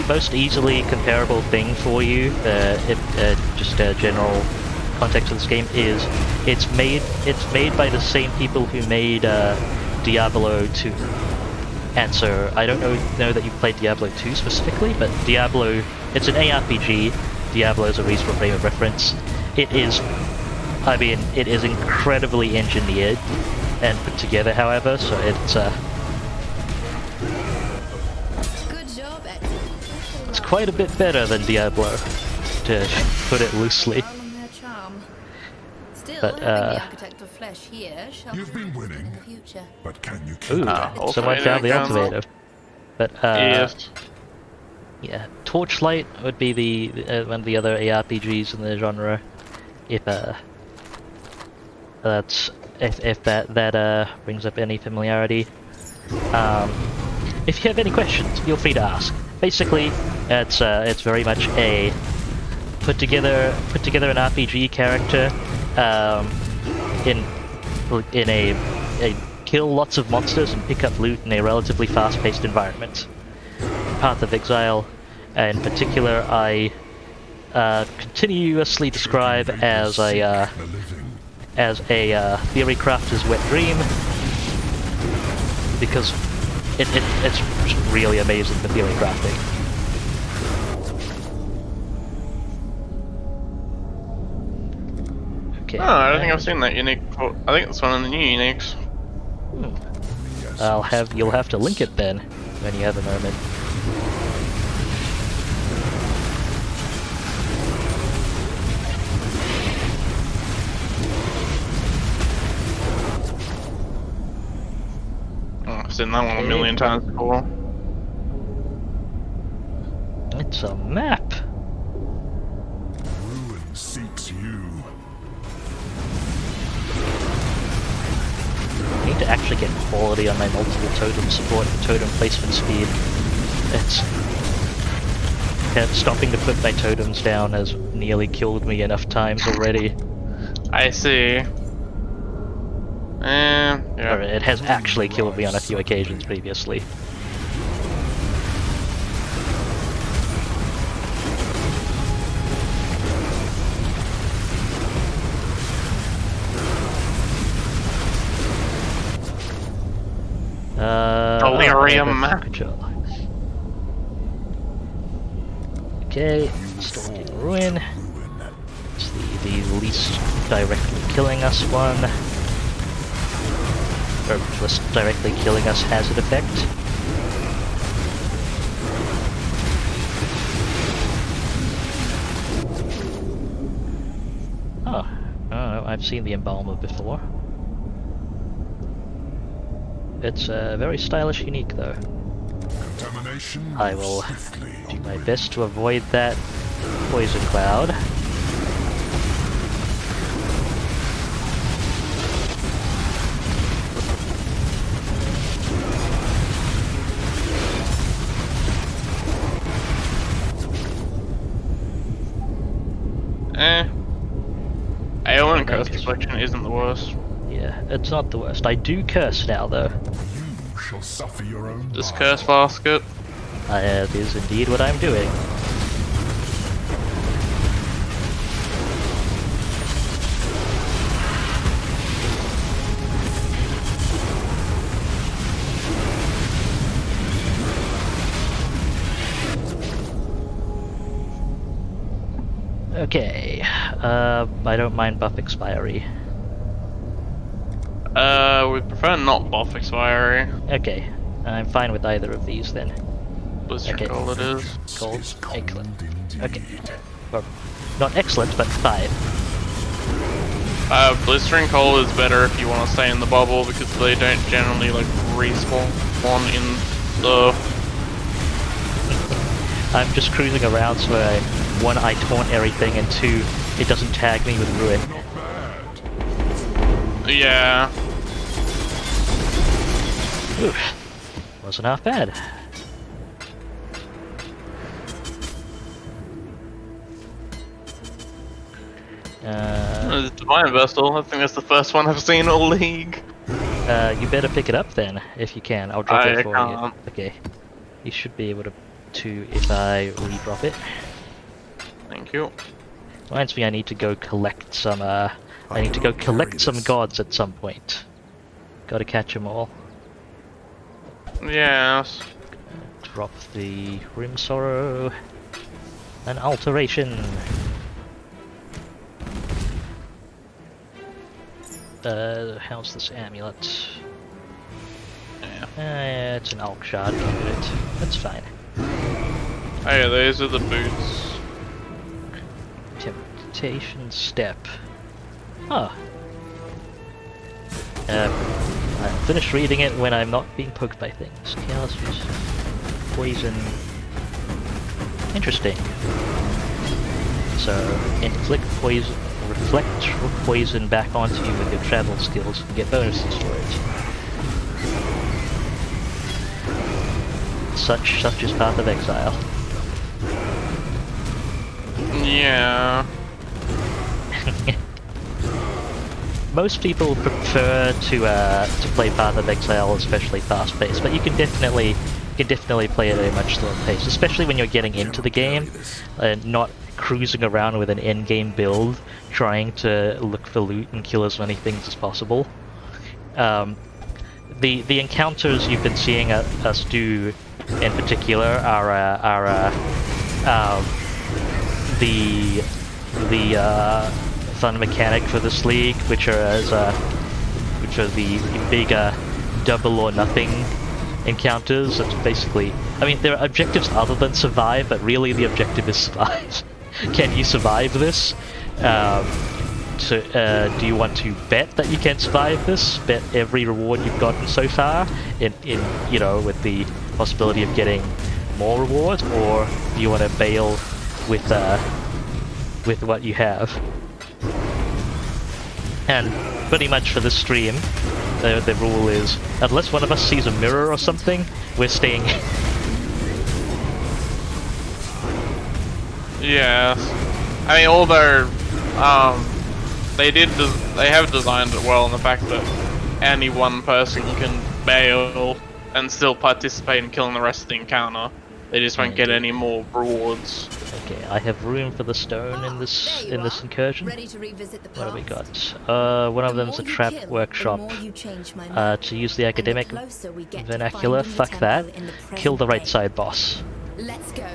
most easily comparable thing for you, just a general context of this game, is it's made by the same people who made Diablo 2. And so I don't know that you've played Diablo 2 specifically, but Diablo, it's an ARPG. Diablo is a reasonable frame of reference. It is incredibly engineered and put together, however, so it's it's quite a bit better than Diablo, to put it loosely. But You've been winning, but can you keep ooh, someone found the Ultimatum. But Yes. yeah, Torchlight would be the one of the other ARPGs in the genre. If that brings up any familiarity. If you have any questions, feel free to ask. Basically, it's very much a put together an RPG character in a kill lots of monsters and pick up loot in a relatively fast-paced environment. Path of Exile, in particular, I continuously describe as a theory crafter's wet dream, because it's just really amazing for theory crafting. Okay. Oh, I don't think I've seen that unique before. I think it's one of the new uniques. You'll have to link it then, when you have a moment. Oh, I've seen that one a million times before. It's a map. ruin seeks you? I need to actually get quality on my multiple totem support and totem placement speed. Stopping to put my totems down has nearly killed me enough times already. I see. Or Yeah. it has actually killed me on a few occasions previously. Delirium. Control. Okay, Stalking Ruin. It's the least directly killing us one. or just directly killing us has an effect. Oh, oh, I've seen the Embalmer before. It's very stylish, unique though. Contamination I will moves swiftly do on my the best to avoid that poison cloud. Aeon no Curse case. Deflection isn't the worst. Yeah, it's not the worst. I do curse now though. You shall suffer your own Just bile. Curse Basket. That is indeed what I'm doing. Okay, I don't mind buff expiry. We prefer not buff expiry. Okay, I'm fine with either of these then. Blister Okay. Call it is. Cold, Is excellent. cold indeed. Okay. Or, not excellent, but fine. Blistering Cold is better if you want to stay in the bubble because they don't generally like respawn in the. I'm just cruising around so one, I taunt everything, and two, it doesn't tag me with ruin. Not bad. Yeah. Oof. Wasn't half bad. Divine Vessel. I think that's the first one I've seen all league. You better pick it up then, if you can. I'll drop it I for can't. you. Okay. You should be able to if I re-drop it. Thank you. Reminds me I need to go collect some, I need to go collect some gods at some point. Gotta catch them all. Yes. Drop the Rim Sorrow. An alteration. How's this amulet? Yeah. It's an Alk Shard, can't do it. That's fine. Oh yeah, those are the boots. Temptation Step. Oh. I'll finish reading it when I'm not being poked by things. Chaos use poison. Interesting. So, inflict poison, reflect poison back onto you with your travel skills and get bonuses for it. Such is Path of Exile. Yeah. Most people prefer to play Path of Exile, especially fast-paced, but you can definitely play it at a much slower pace, especially when you're getting into the game and not cruising around with an end-game build, trying to look for loot and kill as many things as possible. The encounters you've been seeing us do, in particular, are the fun mechanic for this league, which are the bigger double or nothing encounters. It's basically, I mean, there are objectives other than survive, but really the objective is survive. Can you survive this? Do you want to bet that you can survive this? Bet every reward you've gotten so far, in you know, with the possibility of getting more rewards, or do you want to bail with what you have? And pretty much for this stream, the rule is, unless one of us sees a mirror or something, we're staying. Yes. I mean, although they have designed it well in the fact that any one person can bail and still participate in killing the rest of the encounter. They just won't get any more rewards. Okay, I have room for the stone in this incursion. Ready to revisit the What have we past. got? One of The them's a more you trap kill, workshop. the more you change my mind. To use the academic And the closer we get to vernacular, finding the fuck that. temple in the present Kill the right day. side boss. Let's go.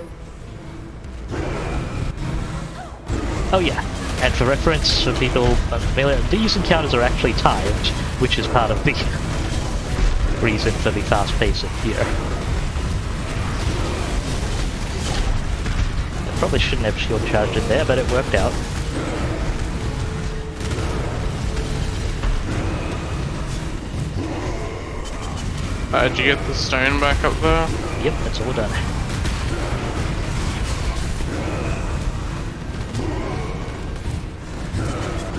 Oh yeah, and for reference, for people unfamiliar, these encounters are actually timed, which is part of the reason for the fast pacing here. I probably shouldn't have shield charged in there, but it worked out. Did you get the stone back up there? Yep, that's all done.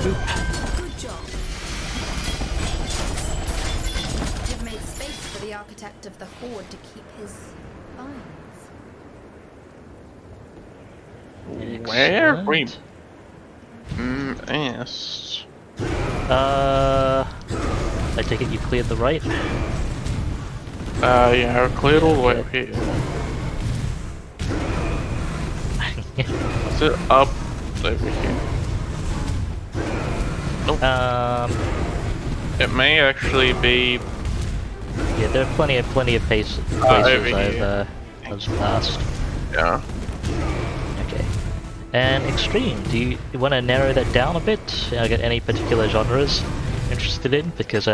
Good job. You've made space for the architect of the Horde to keep his finds. Where? We... Excellent. Yes. I take it you cleared the right? Yeah, I cleared all the way up here. Is it up over here? Nope. It may actually be... Yeah, there are plenty of places I've passed. Yeah. Okay. And Extreme, do you want to narrow that down a bit? Get any particular genres interested in? Because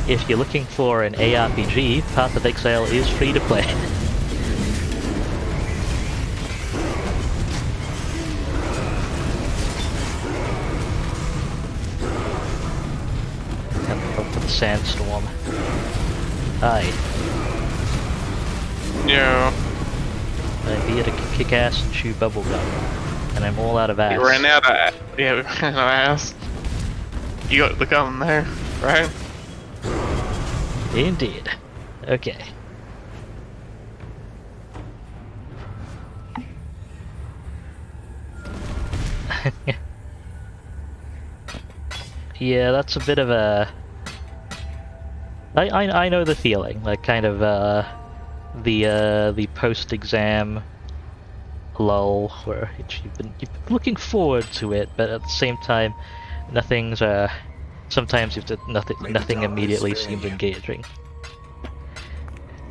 if you're looking for an ARPG, Path of Exile is free to play. Come for the sandstorm. Aye. Yeah. I'm here to kick ass and chew bubblegum. And I'm all out of ass. We ran out of... Yeah, we ran out of ass. You got the gun there, right? Indeed. Okay. Yeah, that's a bit of a... I know the feeling, like kind of the post-exam lull, where you've been looking forward to it, but at the same time, nothing's sometimes nothing immediately seems engaging.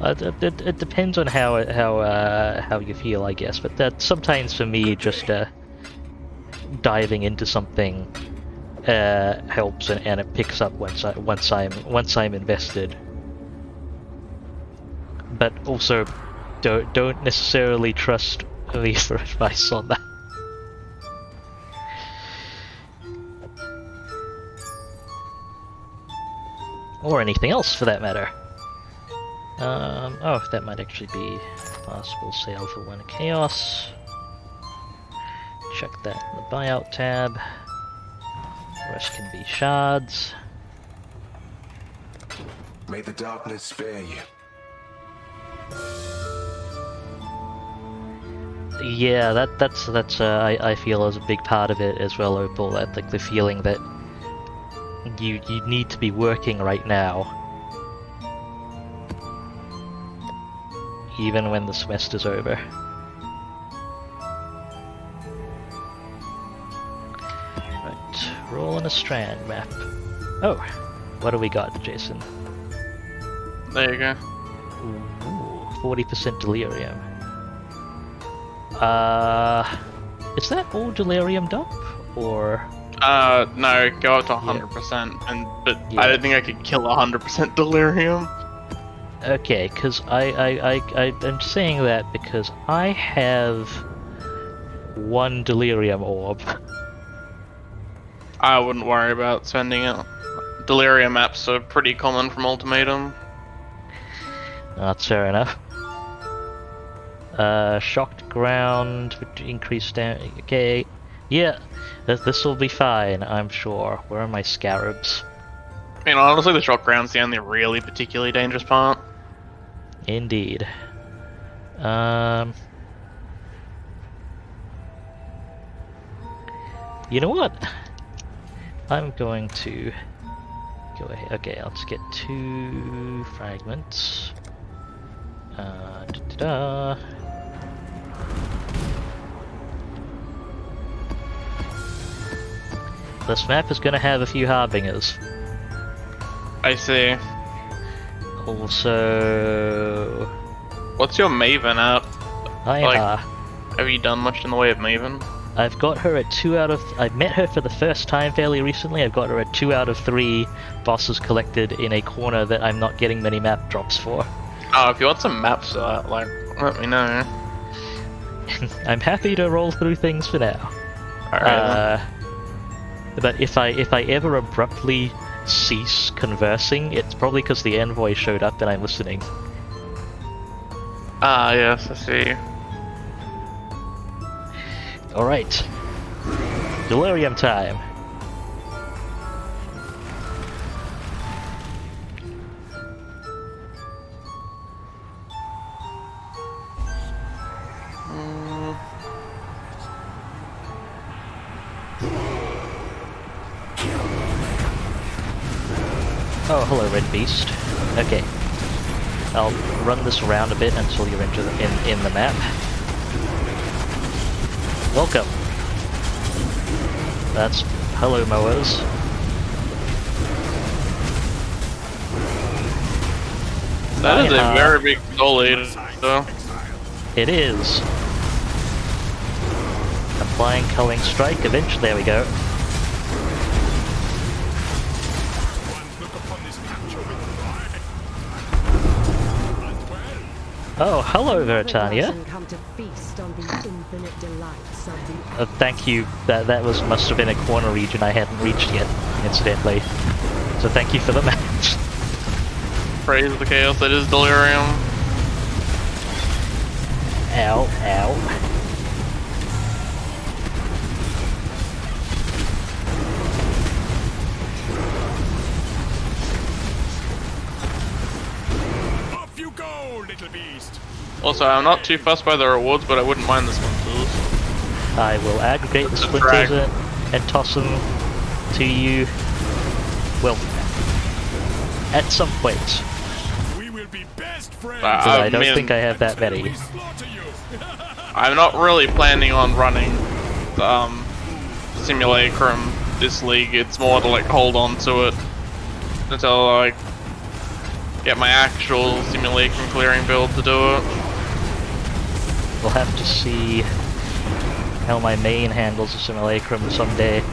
It depends on how you feel, I guess, but that sometimes for me just diving into something helps, and it picks up once I'm invested. But also, don't necessarily trust me for advice on that. Or anything else for that matter. Oh, that might actually be possible sale for 1 chaos. Check that in the buyout tab. The rest can be shards. May the darkness spare you. Yeah, that's I feel is a big part of it as well, Opal. That like the feeling that you need to be working right now, even when the semester's over. Right, rolling a strand map. Oh, what do we got, Jason? There you go. Ooh, 40% delirium. Is that all delirium dump, or? No, go up to 100%, but Yeah. I don't think I could kill 100% delirium. Okay, because I'm saying that because I have 1 delirium orb. I wouldn't worry about spending it. Delirium maps are pretty common from Ultimatum. That's fair enough. Shocked ground, increased damage. Okay, yeah, this will be fine, I'm sure. Where are my scarabs? I mean, honestly, the shock ground's the only really particularly dangerous part. Indeed. You know what? I'm going to go ahead. Okay, let's get 2 fragments. Da-da-da. This map is going to have a few harbingers. I see. Also, What's your Maven at? I Like, have you done much in the way of Maven? I've got her at 2 out of... I met her for the first time fairly recently. I've got her at 2 out of 3 bosses collected in a corner that I'm not getting many map drops for. Oh, if you want some maps, like, let me know. I'm happy to roll through things for now. Alright. But if I ever abruptly cease conversing, it's probably because the envoy showed up and I'm listening. Ah, yes, I see. Alright. Delirium time. Oh, hello, Red Beast. Okay. I'll run this around a bit until you're into in the map. Welcome. That's hello, mowers. That is a very big solid, though. It is. Applying culling strike. Eventually, there we go. Oh, hello, Vertania. Thank you. That must have been a corner region I hadn't reached yet, incidentally. So thank you for the match. Praise the chaos that is Delirium. Ow, ow. Off you go, little beast! Also, I'm not too fussed by the rewards, but I wouldn't mind the splinters. I will aggregate the splinters and toss them to you. Well, at some point. We will be best friends. But I don't think I have that many. We slaughter you. I'm not really planning on running Simulacrum this league. It's more to like hold on to it until I like get my actual Simulacrum clearing build to do it. We'll have to see how my main handles a Simulacrum someday.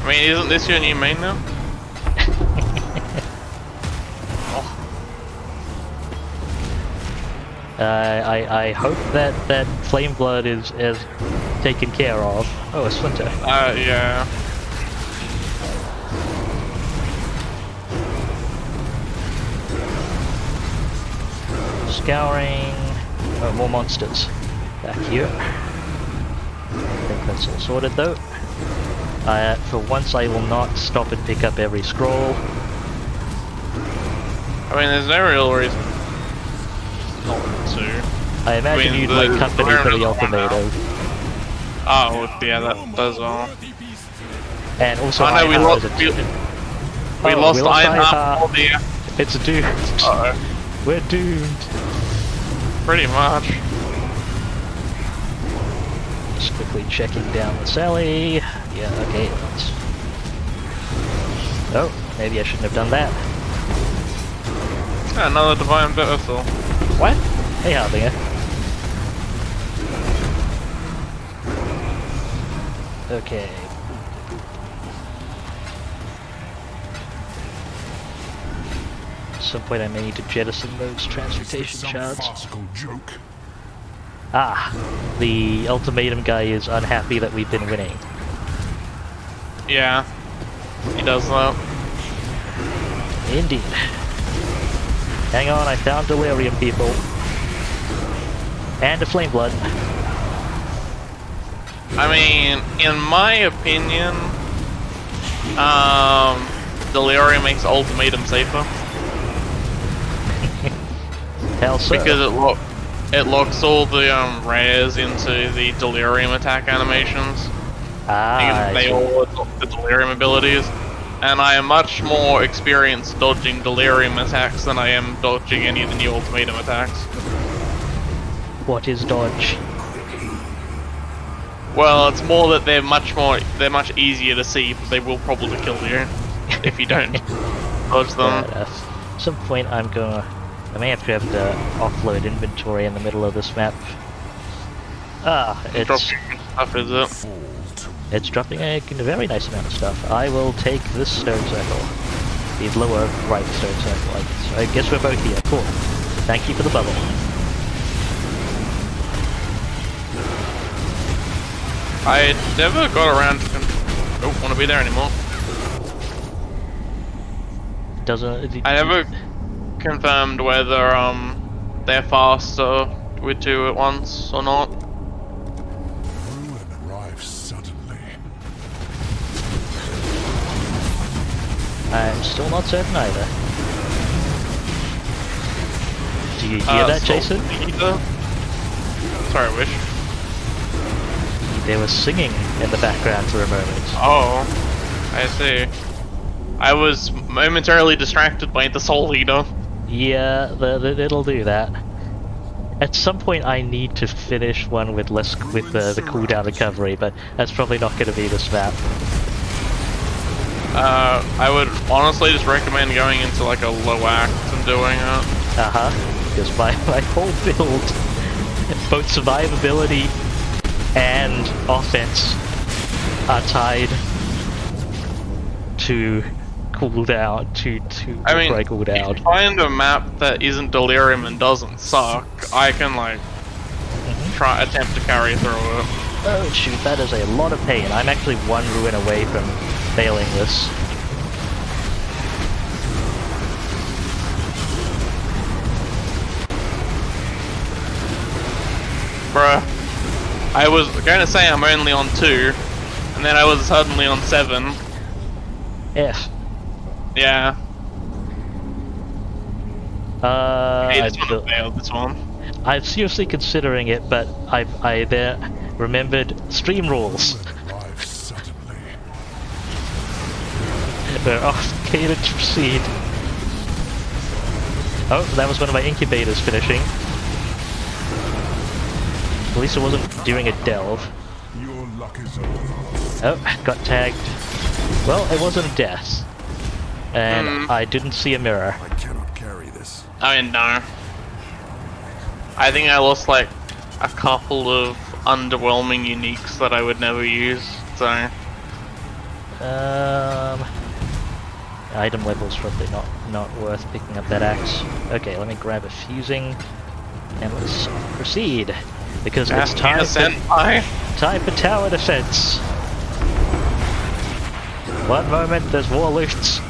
I mean, isn't this your new main now? I hope that Flame Blood is taken care of. Oh, a Splinter. Yeah. Scouring. Oh, more monsters. Back here. I think that's all sorted though. For once I will not stop and pick up every scroll. I mean, there's no real reason not to. I imagine you'd like company for the Ultimatum. Oh, yeah, that does all. And also I know we Ironheart lost, is a- we Oh, lost Ironheart Ironheart. for the... It's doomed. Uh-oh. We're doomed. Pretty much. Just quickly checking down the Sally. Yeah, okay. Oh, maybe I shouldn't have done that. Another Divine Vessel. What? Hey, Harbinger. Okay. At some point I may need to jettison those transportation Some shards. farcical joke. Ah, the Ultimatum guy is unhappy that we've been winning. Yeah. He does that. Indeed. Hang on, I found Delirium, people. And a Flame Blood. I mean, in my opinion, Delirium makes Ultimatum safer. How so? Because it locks all the rares into the Delirium attack animations. Ah, They all adopt the Delirium abilities. And I am much more experienced dodging Delirium attacks than I am dodging any of the new Ultimatum attacks. what is dodge? Well, it's more that they're much easier to see, but they will probably kill you if you don't dodge them. Fair enough. some point I may have to offload inventory in the middle of this map. Dropping stuff, is it? Fall to It's dropping a very nice amount of stuff. I will take this stone circle. The lower right stone circle. I guess we're both here. Cool. Thank you for the bubble. I never got around to... Don't want to be there anymore. Doesn't... I never confirmed whether they're faster with two at once or not. ruin arrives suddenly. I'm still not certain either. Do you hear that, Jason? Sorry, Wish. There was singing in the background for a moment. Oh, I see. I was momentarily distracted by the Soul Eater. Yeah, it'll do that. At some point, I need to finish one with the cooldown recovery, but that's probably not going to be this map. I would honestly just recommend going into like a low act and doing it. Because my whole build, both survivability and offense, are tied to cooldown, to cooldown. If you find a map that isn't Delirium and doesn't suck, I can like attempt to carry through it. Oh shoot, that is a lot of pain. I'm actually one ruin away from failing this. Bruh. I was going to say I'm only on 2, and then I was suddenly on 7. Yes. Yeah. I failed this one. I'm seriously considering it, but I there remembered stream rules. Ruin arrives suddenly. We're off catered to proceed. Oh, that was one of my incubators finishing. At least it wasn't during a delve. Your luck is over. Oh, got tagged. Well, it wasn't a death. And I didn't see a mirror. I cannot carry this. I mean, no. I think I lost like a couple of underwhelming uniques that I would never use, so... Item level's probably not worth picking up that axe. Okay, let me grab a fusing, and let's proceed. Because it's time for tower defense. One moment, there's more loots.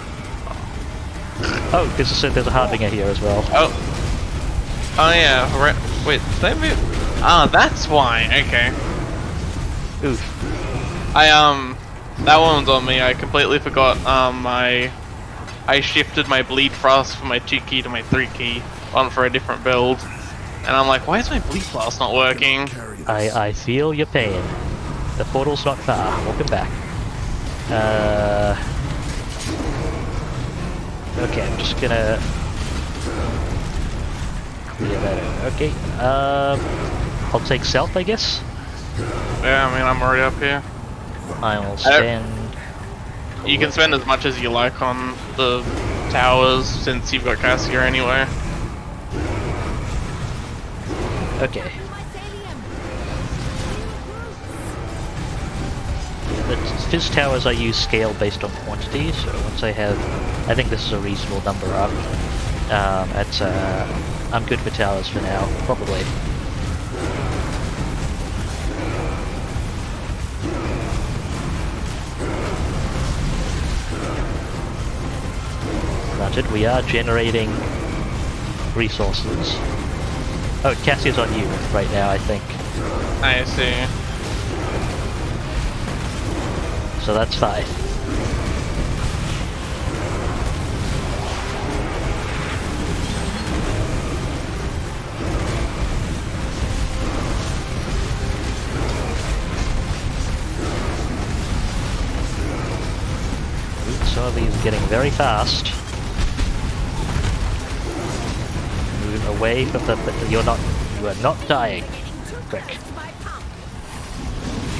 Oh, there's a harbinger here as well. Oh yeah, wait, did I move? Ah, that's why, okay. Oof. That one's on me, I completely forgot, I shifted my bleed frost from my 2 key to my 3 key on for a different build. And I'm like, why is my bleed frost not working? Carry this. I feel your pain. The portal's not far. Welcome back. Okay, I'm just gonna clear that out. Okay. I'll take south, I guess. Yeah, I mean, I'm already up here. I will spend. You can spend as much as you like on the towers since you've got Cassia anyway. Okay. The Fizz towers I use scale based on quantity, so once I have, I think this is a reasonable number up. I'm good for towers for now, probably. Granted, we are generating resources. Oh, Cassia's on you right now, I think. I see. So that's fine. Some of these are getting very fast. Moving away from you are not dying. Quick.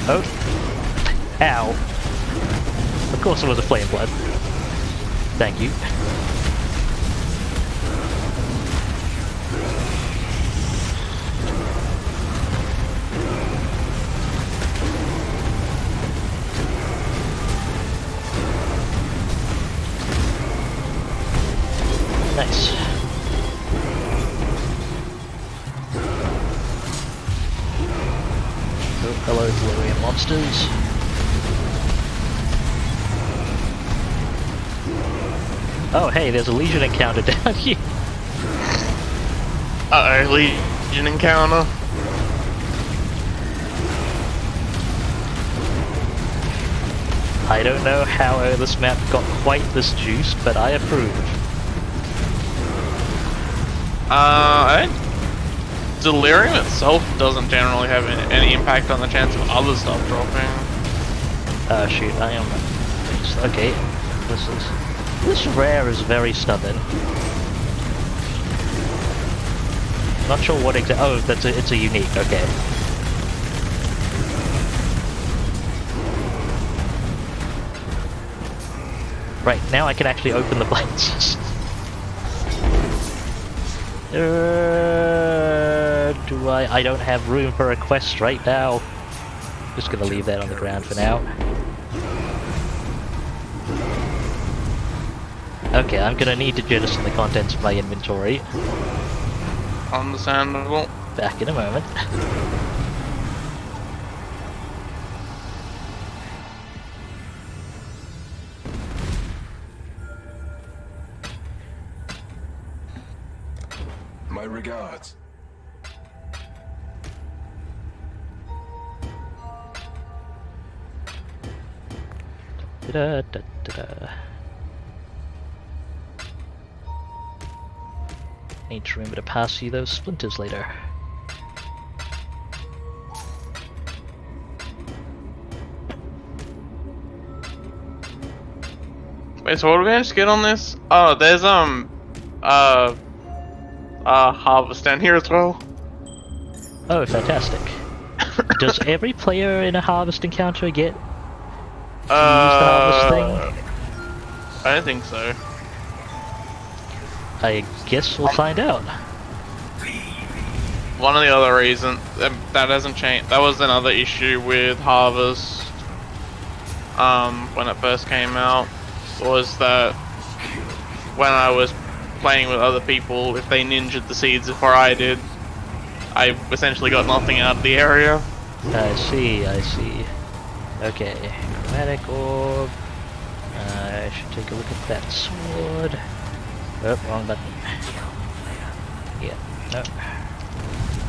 Oh. Ow. Of course it was a flame blood. Thank you. Nice. Oh, hello, delirium monsters. Oh, hey, there's a Legion encounter down here. Uh-oh, Legion encounter. I don't know how this map got quite this juiced, but I approve. Delirium itself doesn't generally have any impact on the chance of other stuff dropping. Oh shoot, I am... Okay, this rare is very stubborn. Not sure what exactly... Oh, it's a unique, okay. Right, now I can actually open the blades. Do I don't have room for a quest right now. Just gonna leave that on the ground for now. Okay, I'm gonna need to jettison the contents of my inventory. Understandable. Back in a moment. My regards. Da da da da. Need to remember to pass you those splinters later. Wait, so what do we managed to get on this? Oh, there's harvest down here as well. Oh, fantastic. Does every player in a harvest encounter get to use the harvest thing? I don't think so. I guess we'll find out. One of the other reasons that hasn't changed. That was another issue with harvest. When it first came out, was that when I was playing with other people, if they ninja'd the seeds before I did, I essentially got nothing out of the area. I see, I see. Okay, chromatic orb. I should take a look at that sword. Oh, wrong button. Yeah, no.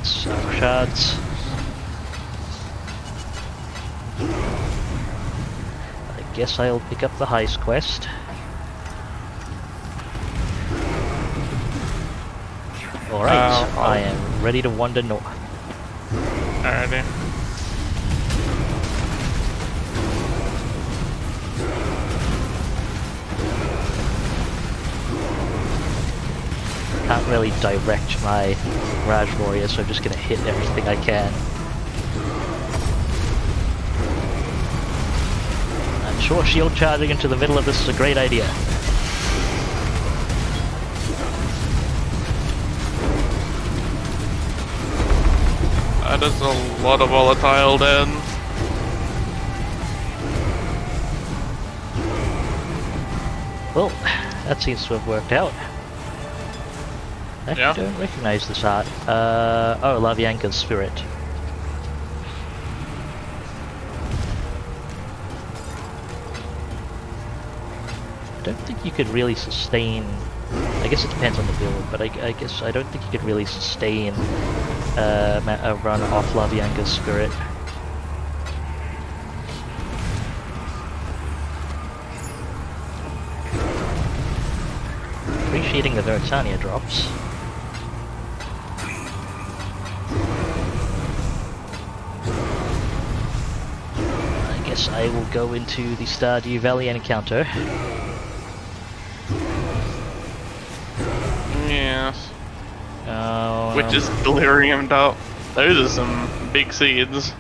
Sour shards. I guess I'll pick up the heist quest. Alright, I am ready to wander north. Alrighty. Can't really direct my Raj Warrior, so I'm just gonna hit everything I can. I'm sure shield charging into the middle of this is a great idea. That is a lot of volatile dead. Well, that seems to have worked out. I actually don't recognize this art. Oh, Lavianka's spirit. I don't think you could really sustain... I guess it depends on the build, but I guess I don't think you could really sustain a run off Lavianka's spirit. Appreciating the Veritania drops. I guess I will go into the Stardew Valley encounter. Yes. Which is deliriumed up. Those are some big seeds.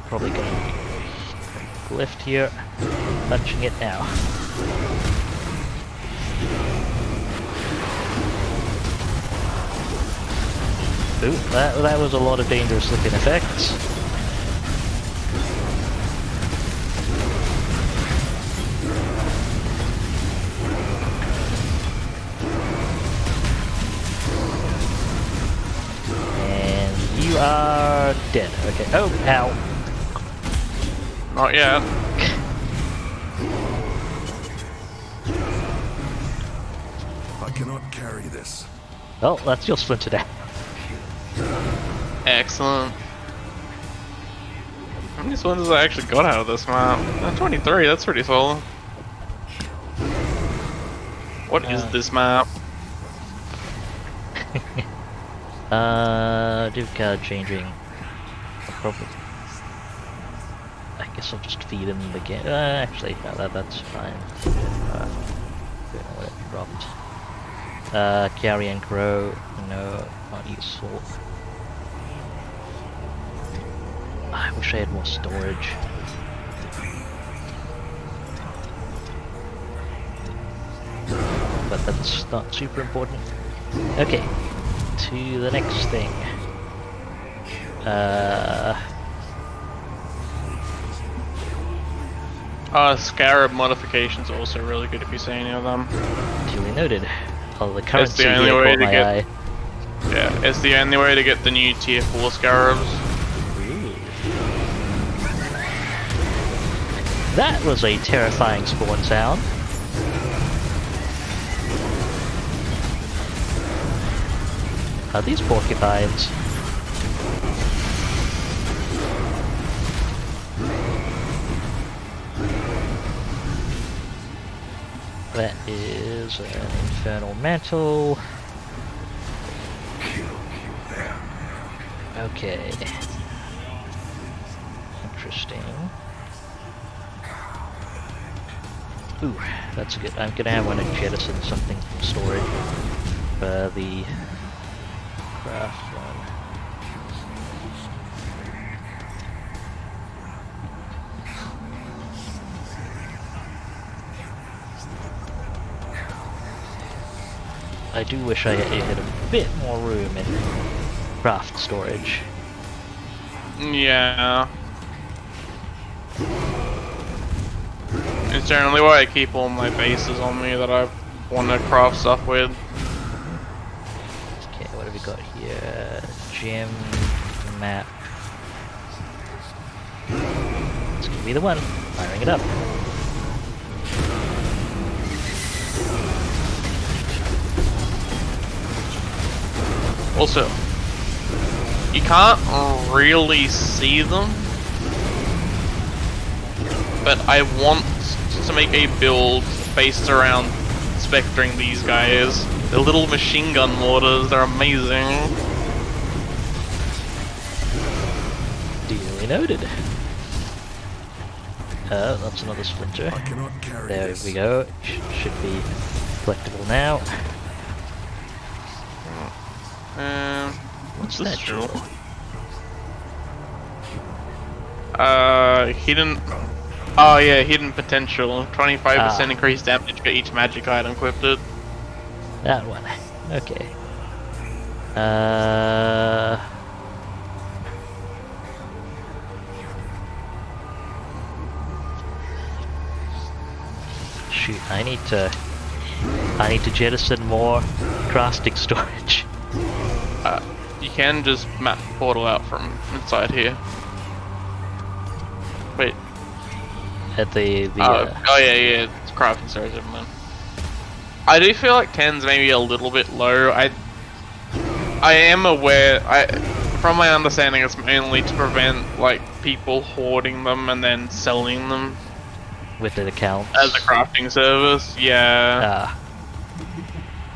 Probably going left here, punching it now. Ooh, that was a lot of dangerous looking effects. Okay. Oh, ow. Not yet. I cannot carry this. Well, that's your splinter down. Excellent. How many splinters I actually got out of this map? 23, that's pretty solid. What is this map? Do card changing. Probably. I guess I'll just feed him the game. Actually, no, that's fine. Don't know what it dropped. Carrion Crow, no, not useful. I wish I had more storage. But that's not super important. Okay, to the next thing. Scarab modifications are also really good if you see any of them. Duly noted. Oh, the currency only here way caught to my get- eye. Yeah, it's the only way to get the new tier 4 scarabs. Ooh. That was a terrifying spawn sound. Are these porcupines? That is an infernal mantle. Okay. Interesting. Ooh, that's good. I'm gonna want to jettison something from storage for the craft one. I do wish I had a bit more room in craft storage. Yeah. It's generally why I keep all my bases on me that I want to craft stuff with. Okay, what have we got here? Gym map. It's gonna be the one. Firing it up. Also, you can't really see them, but I want to make a build based around spectring these guys. The little machine gun mortars, they're amazing. Duly noted. That's another splinter. I cannot carry There this. we go. Should be collectible now. What's that this jewel? jewel? Hidden. Oh yeah, hidden potential. 25% Ah. increased damage for each magic item equipped. That one. Okay. Shoot, I need to jettison more crafting storage. You can just map portal out from inside here. Wait. At the Oh yeah, it's crafting storage. Never mind. I do feel like 10's maybe a little bit low. I am aware. From my understanding, it's mainly to prevent like people hoarding them and then selling them with the accounts. as a crafting service. Yeah. Ah.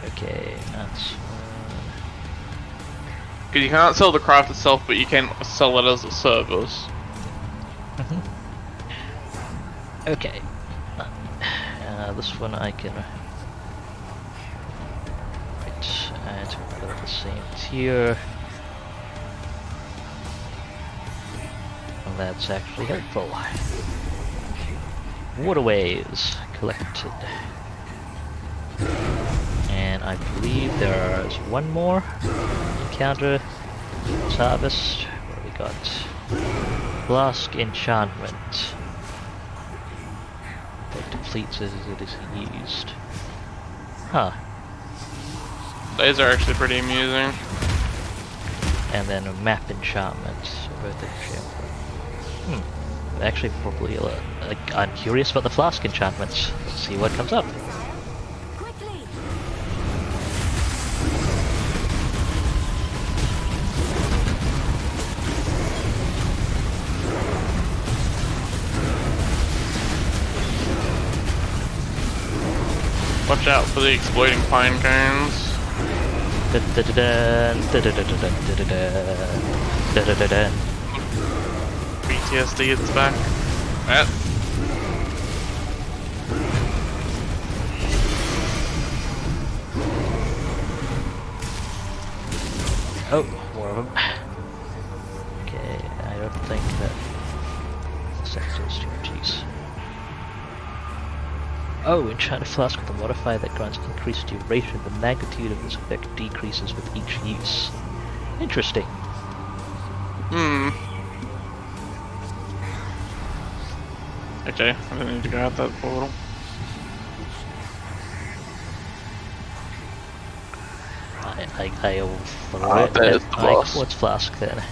Okay, that's Because you can't sell the craft itself, but you can sell it as a service. okay. This one I can. Right, and put it at the same tier. Well, that's actually helpful. Waterways collected. And I believe there's one more encounter. Let's harvest. What do we got? Flask enchantment. That depletes as it is used. Huh. Those are actually pretty amusing. and then a map enchantment. So both enchantment. Actually, probably. I'm curious about the flask enchantments. Let's see what comes up. Quickly! Watch out for the exploding pine cones. PTSD hits back. Oh, more of them. Okay, I don't think that sectors too much. Oh, enchanted flask with a modifier that grants increased duration. The magnitude of this effect decreases with each use. Interesting. Okay, I don't need to go out that portal. I'll throw Ah, it there's at the my boss. quartz flask then.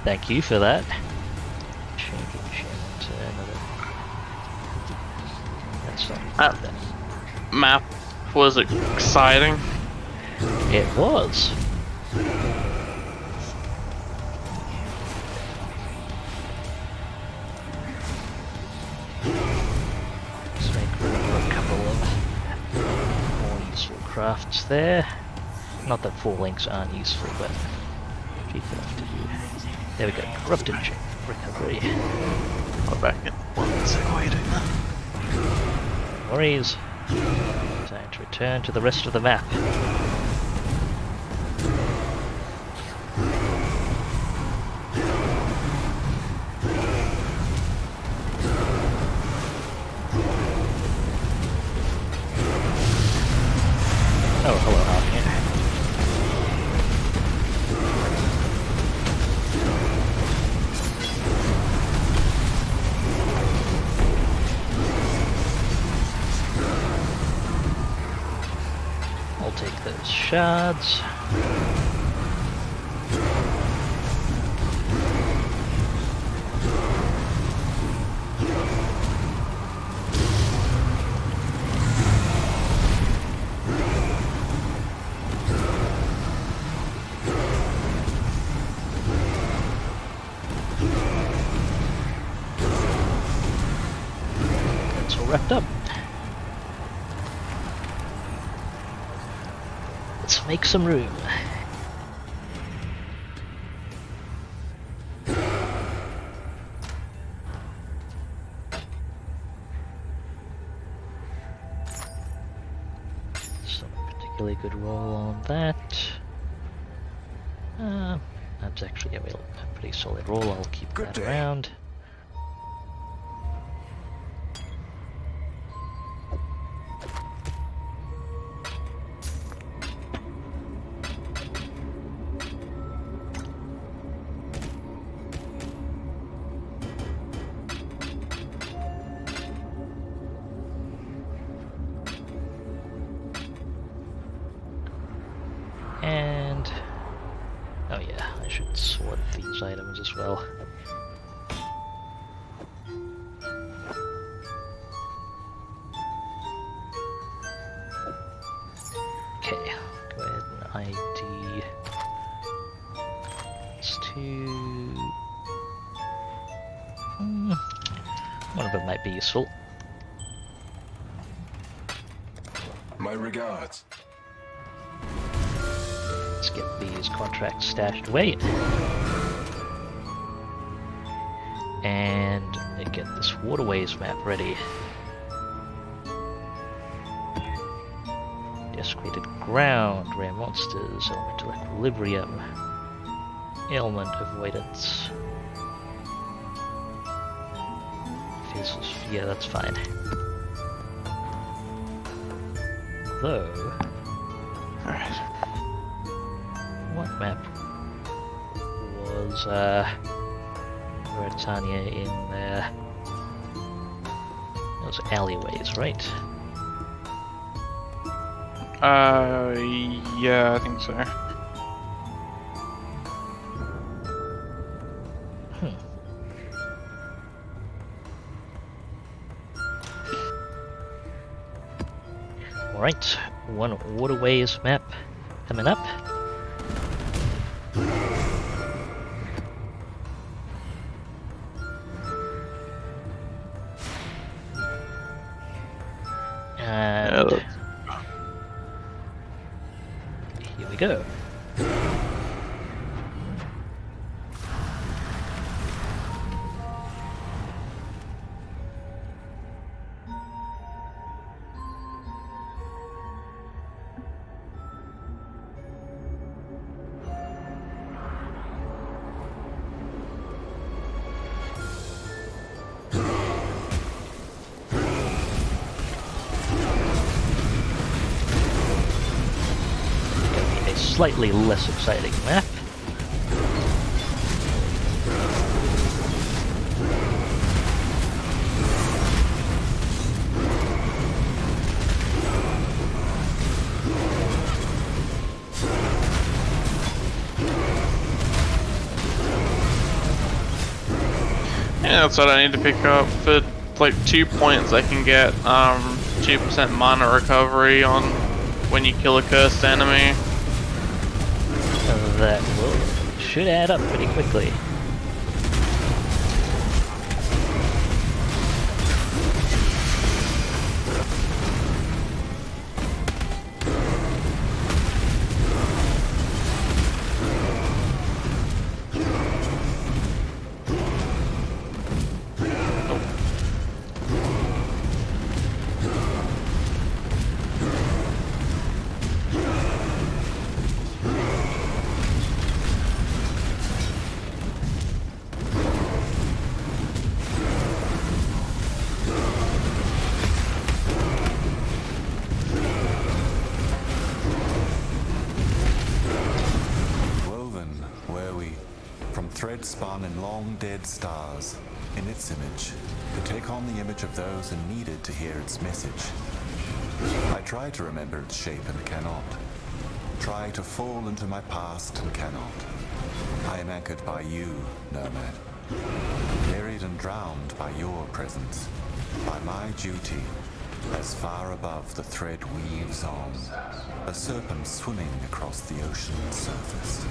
Thank you for that. Change enchantment to another. That's not that. Map was exciting. It was. Let's make room for a couple of more useful crafts there. Not that 4 links aren't useful, but cheap enough to do. There we go. Corrupted recovery. I'll back in 1 second while you do that. No worries. Time to return to the rest of the map. Oh, hello, Harpy. I'll take those shards. That's all wrapped up. Let's make some room. Some particularly good roll on that. That's actually a pretty solid roll. I'll keep Good that day. around. And oh yeah, I should sort these items as well. Okay, go ahead and ID. It's two. One of them might be useful. My regards. Let's get these contracts stashed away. And get this waterways map ready. Desecrated ground, rare monsters, elemental equilibrium, ailment avoidance. Yeah, that's fine. Though, Alright. what map was Britannia in there? Those alleyways, right? Yeah, I think so. Alright, one waterways map coming up. And here we go. Slightly less exciting map. Yeah, that's what I need to pick up. For like 2 points I can get 2% mana recovery on when you kill a cursed enemy. That should add up pretty quickly. Thread spun in long dead stars, in its image, to take on the image of those who needed to hear its message. I try to remember its shape and cannot. Try to fall into my past and cannot. I am anchored by you, Nomad. Buried and drowned by your presence, by my duty, as far above the thread weaves on, a serpent swimming across the ocean's surface.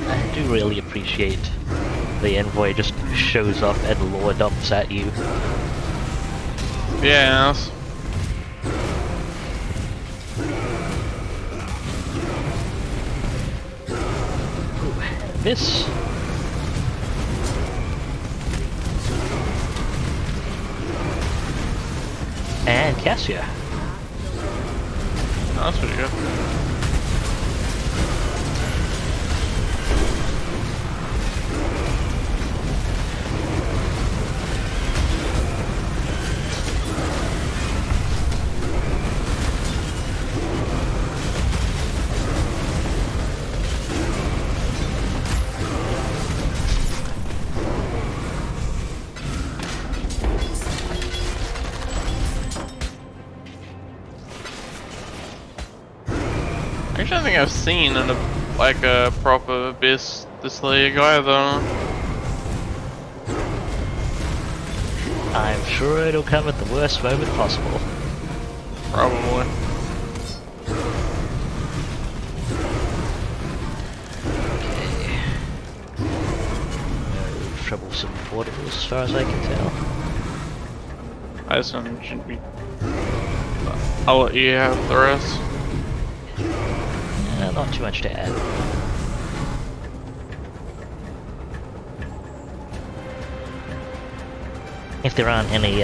I do really appreciate the envoy just shows up and lore dumps at you. Yes. This. And Cassia. Oh, that's pretty good. Actually, I think I've seen a proper Abyss this league either. I'm sure it'll come at the worst moment possible. Probably. Okay. No troublesome portals as far as I can tell. I assume it should be. I'll let you have the rest. Not too much to add. If there aren't any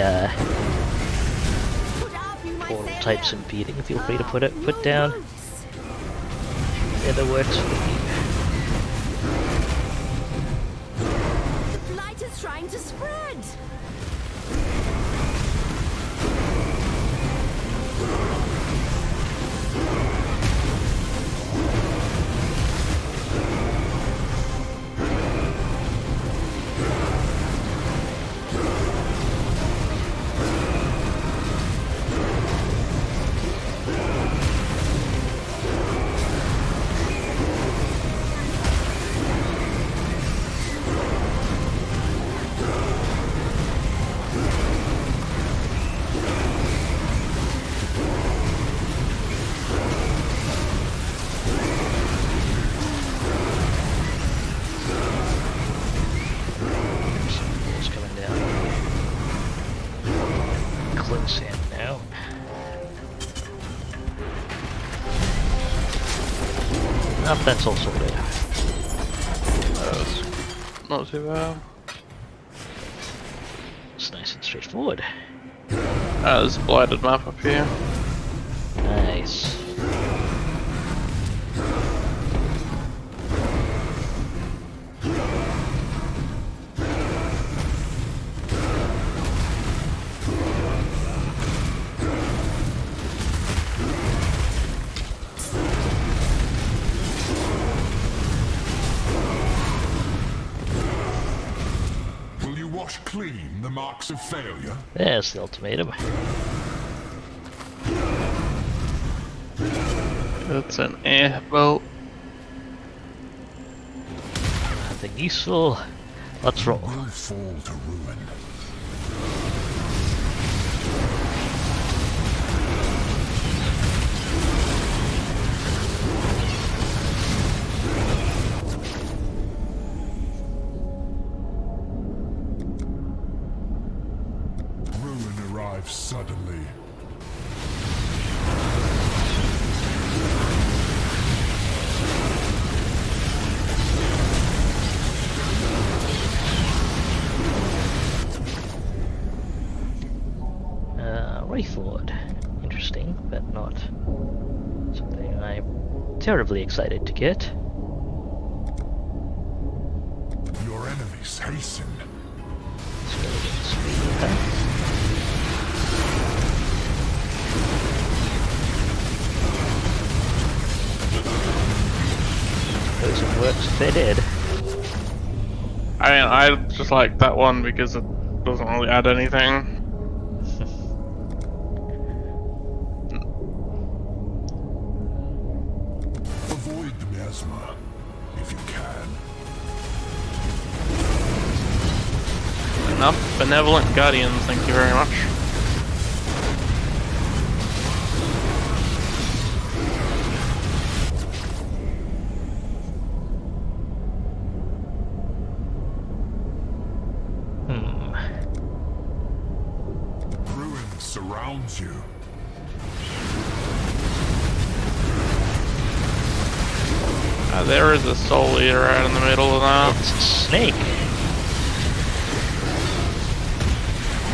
portal types impeding, feel free to put down whatever works for you. trying to spread. That's all sorted. Not too bad. It's nice and straightforward. There's a blighted map up here. Nice. Clean the marks of failure. There's the ultimatum. It's an air boat. Nothing useful. Let's roll. Will fall to ruin. Suddenly. Wraeclord. Interesting, but not something I'm terribly excited to get. Your enemies hasten. Let's go get speed, huh? Suppose it works if they did. I mean, I just like that one because it doesn't really add anything. Avoid the miasma if you can. Enough benevolent guardians, thank you very much. Surrounds you. There is a soul eater right in the middle of that. It's a snake.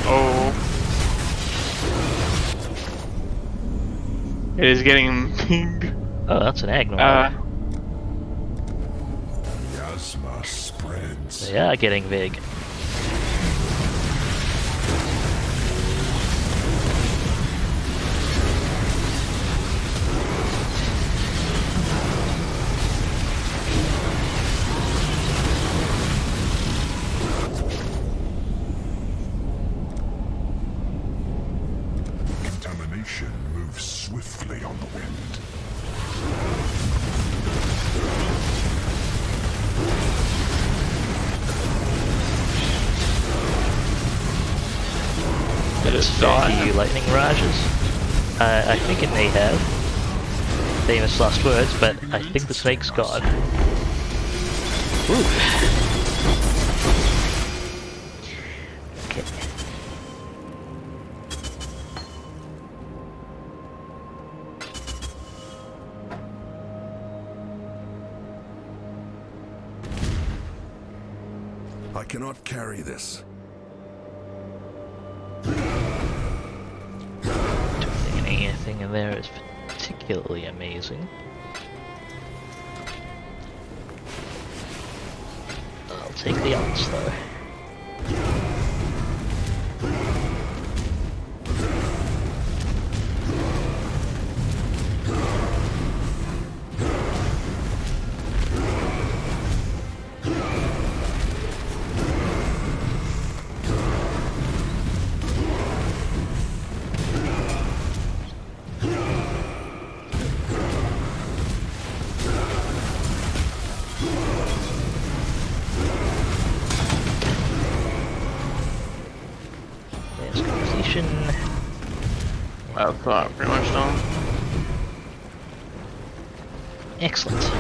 Oh. It is getting big. Oh, that's an Agnar. Miasma spreads. They are getting big. Moves swiftly on the wind. Did it start you lightning rages? I think it may have. Famous last words, but I think the snake's gone. Ooh. Okay. I cannot carry this. Don't think anything in there is particularly amazing. I'll take the odds though. That's pretty much done. Excellent.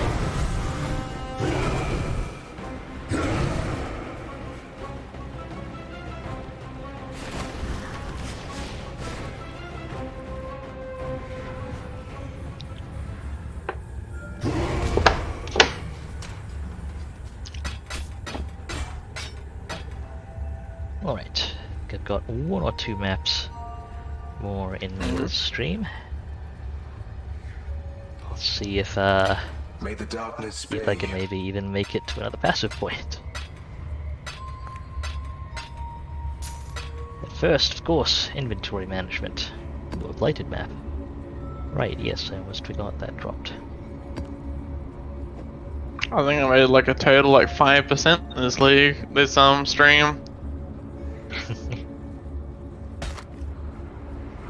Alright, I've got 1 or 2 maps more in the stream. I'll see if May the darkness see if I can maybe even make it to another passive point. But first, of course, inventory management. Ooh, a blighted map. Right, yes, I almost forgot that dropped. I think I made like a total like 5% in this league, this stream.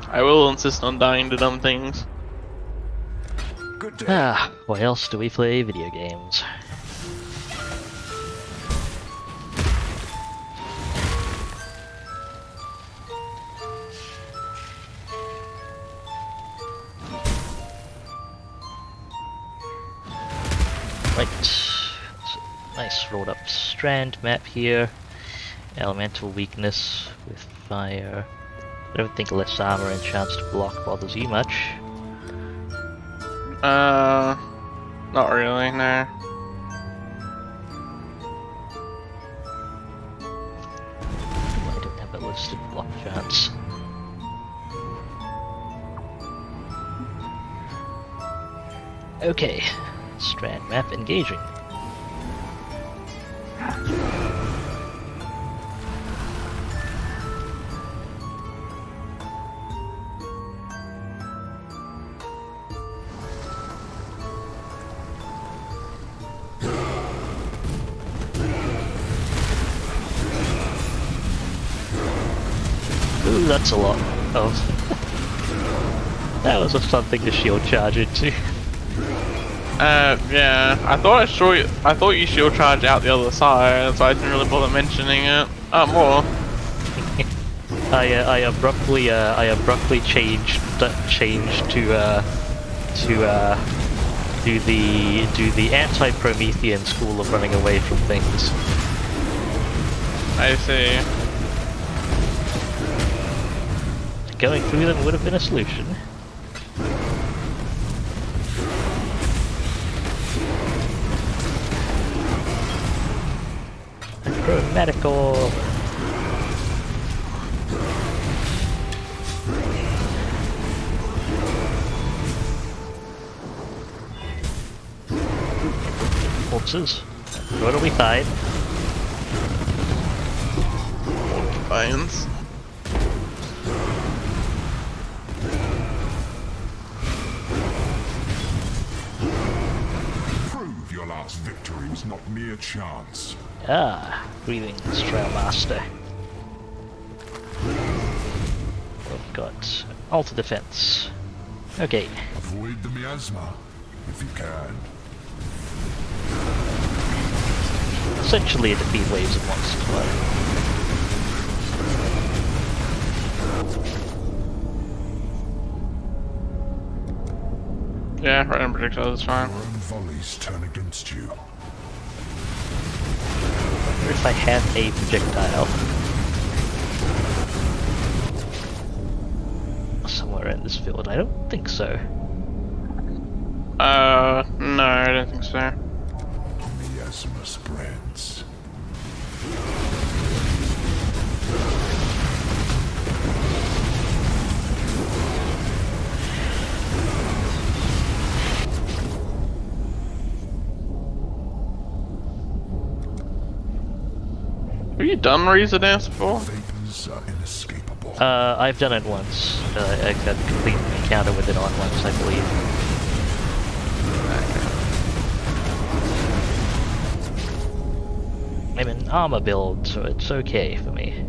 I will insist on dying to dumb things. Good day. Ah, why else do we play video games? Right, so nice rolled up strand map here. Elemental weakness with fire. I don't think less armor and chance to block bothers you much. Not really, no. I don't have a listed block chance. Okay, strand map engaging. Ooh, that's a lot of... That was a fun thing to shield charge into. Yeah. I thought you shield charge out the other side, so I didn't really bother mentioning it. More. I abruptly changed to do the anti-Promethean school of running away from things. I see. Going through them would have been a solution. Chromatic orb. Corpses. What do we find? Lions. Prove your last victory was not mere chance. Ah, greetings, Trail Master. We've got altar defense. Okay. Avoid the miasma, if you can. Essentially defeat waves of monster flow. Yeah, random projectile is fine. Your own volleys turn against you. Or if I have a projectile somewhere in this field. I don't think so. No, I don't think so. Miasma spreads. Have you done Razor Dance before? Vapors are inescapable. I've done it once. I got a complete encounter with it on once, I believe. I'm an armor build, so it's okay for me.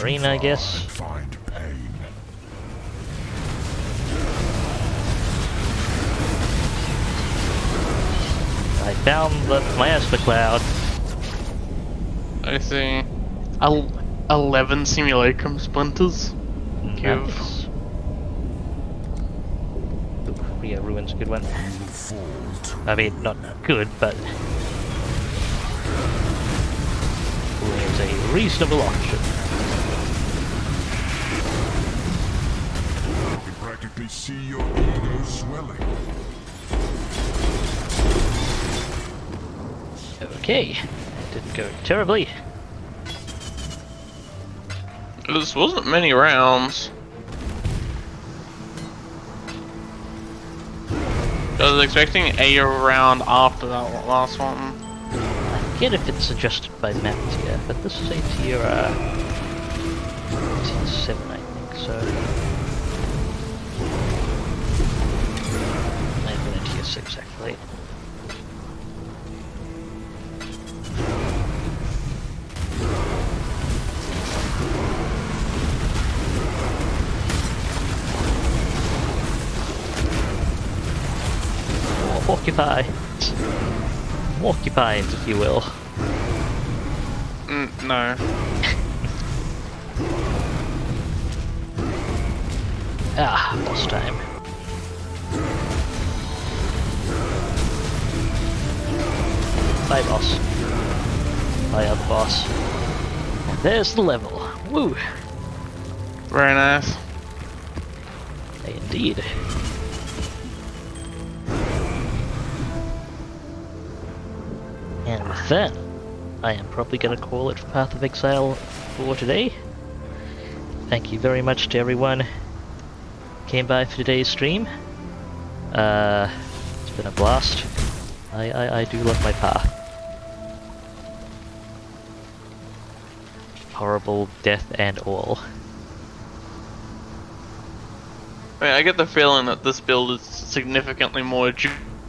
Arena, I guess. And find pain. I found the miasma cloud. I see. 11 simulacrum splinters. Give. Nice. Ooh, yeah, Ruin's a good one. You will fall to I mean, not good, but Ruin is a reasonable option. I can practically see your ego swelling. Okay, didn't go terribly. This wasn't many rounds. I was expecting a round after that last one. I forget if it's adjusted by map tier, but this is a tier, tier 7, I think, so... Might have been a tier 6, actually. Porcupines. Porcupines, if you will. No. Ah, boss time. Bye, boss. Bye, other boss. And there's the level. Woo! Very nice. Indeed. And with that, I am probably going to call it for Path of Exile for today. Thank you very much to everyone who came by for today's stream. It's been a blast. I do love my path. Horrible death and all. I mean, I get the feeling that this build is significantly more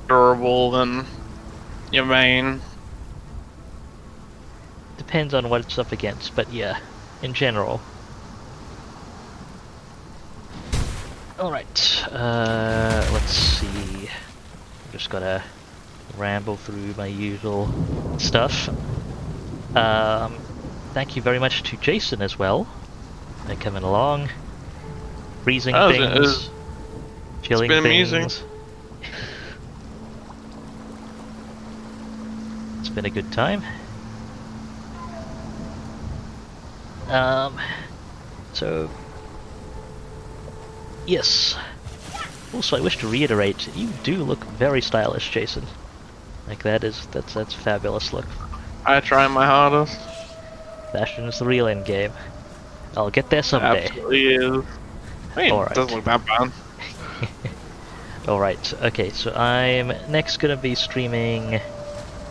durable than your main. Depends on what it's up against, but yeah, in general. Alright, let's see. I'm just gotta ramble through my usual stuff. Thank you very much to Jason as well. They're coming along. Freezing things. Chilling been things. amusing. It's been a good time. So... Yes. Also, I wish to reiterate, you do look very stylish, Jason. Like that's fabulous look. I try my hardest. Fashion is the real end game. I'll get there someday. Absolutely is. I mean, Alright. it doesn't look that bad. Alright, okay, so I'm next gonna be streaming,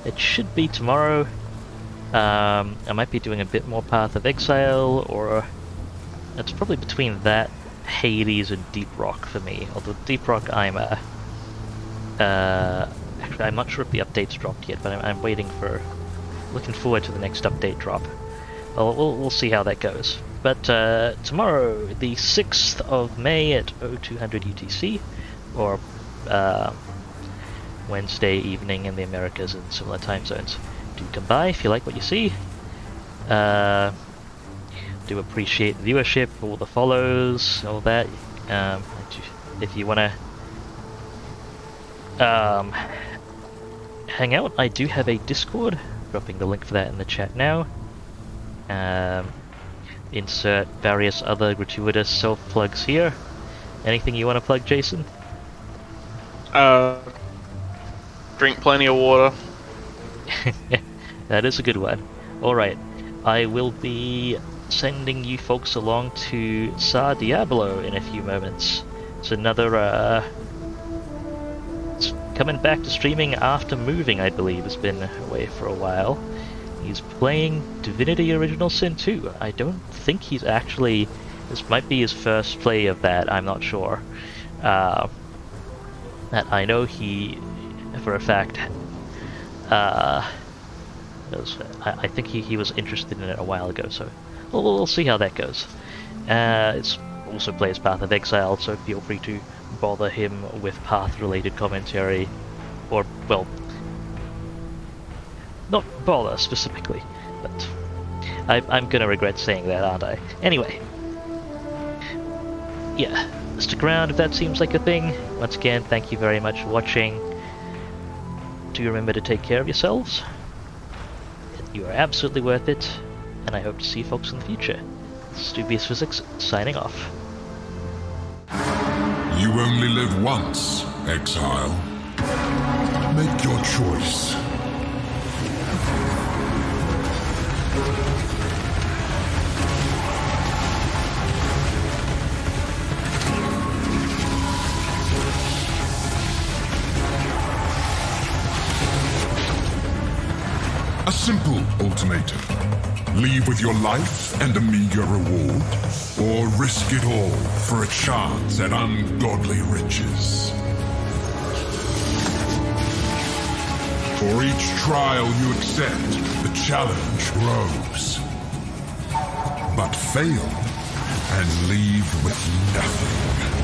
it should be tomorrow. I might be doing a bit more Path of Exile, or it's probably between that, Hades, and Deep Rock for me. Although Deep Rock, actually, I'm not sure if the update's dropped yet, but I'm waiting for, looking forward to the next update drop. We'll see how that goes. But tomorrow, the 6th of May at 0200 UTC, or Wednesday evening in the Americas and similar time zones. Do come by if you like what you see. Do appreciate the viewership, all the follows, all that. If you want to hang out, I do have a Discord. Dropping the link for that in the chat now. Insert various other gratuitous self-plugs here. Anything you want to plug, Jason? Drink plenty of water. That is a good one. Alright, I will be sending you folks along to Sa Diablo in a few moments. It's another, it's coming back to streaming after moving, I believe. Has been away for a while. He's playing Divinity Original Sin 2. I don't think he's actually... This might be his first play of that, I'm not sure. That I know he, for a fact, I think he was interested in it a while ago, so we'll see how that goes. It's also plays Path of Exile, so feel free to bother him with Path-related commentary, or, well, not bother specifically, but I'm gonna regret saying that, aren't I? Anyway. Yeah, stick around if that seems like a thing. Once again, thank you very much for watching. Do remember to take care of yourselves. You are absolutely worth it, and I hope to see you folks in the future. This is Dubious Physics, signing off. You only live once, Exile. Make your choice. A simple ultimatum. Leave with your life and a meager reward, or risk it all for a chance at ungodly riches. For each trial you accept, the challenge grows. But fail, and leave with nothing.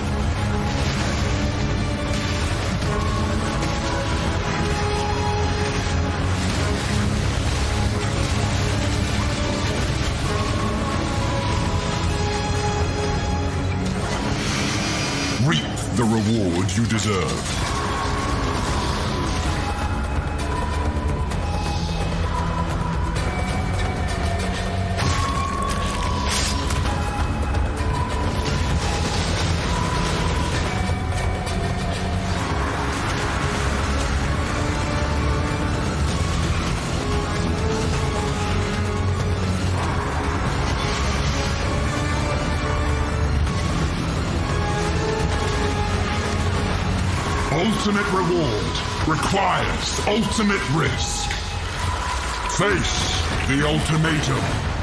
Reap the reward you deserve. Ultimate reward requires ultimate risk. Face the ultimatum.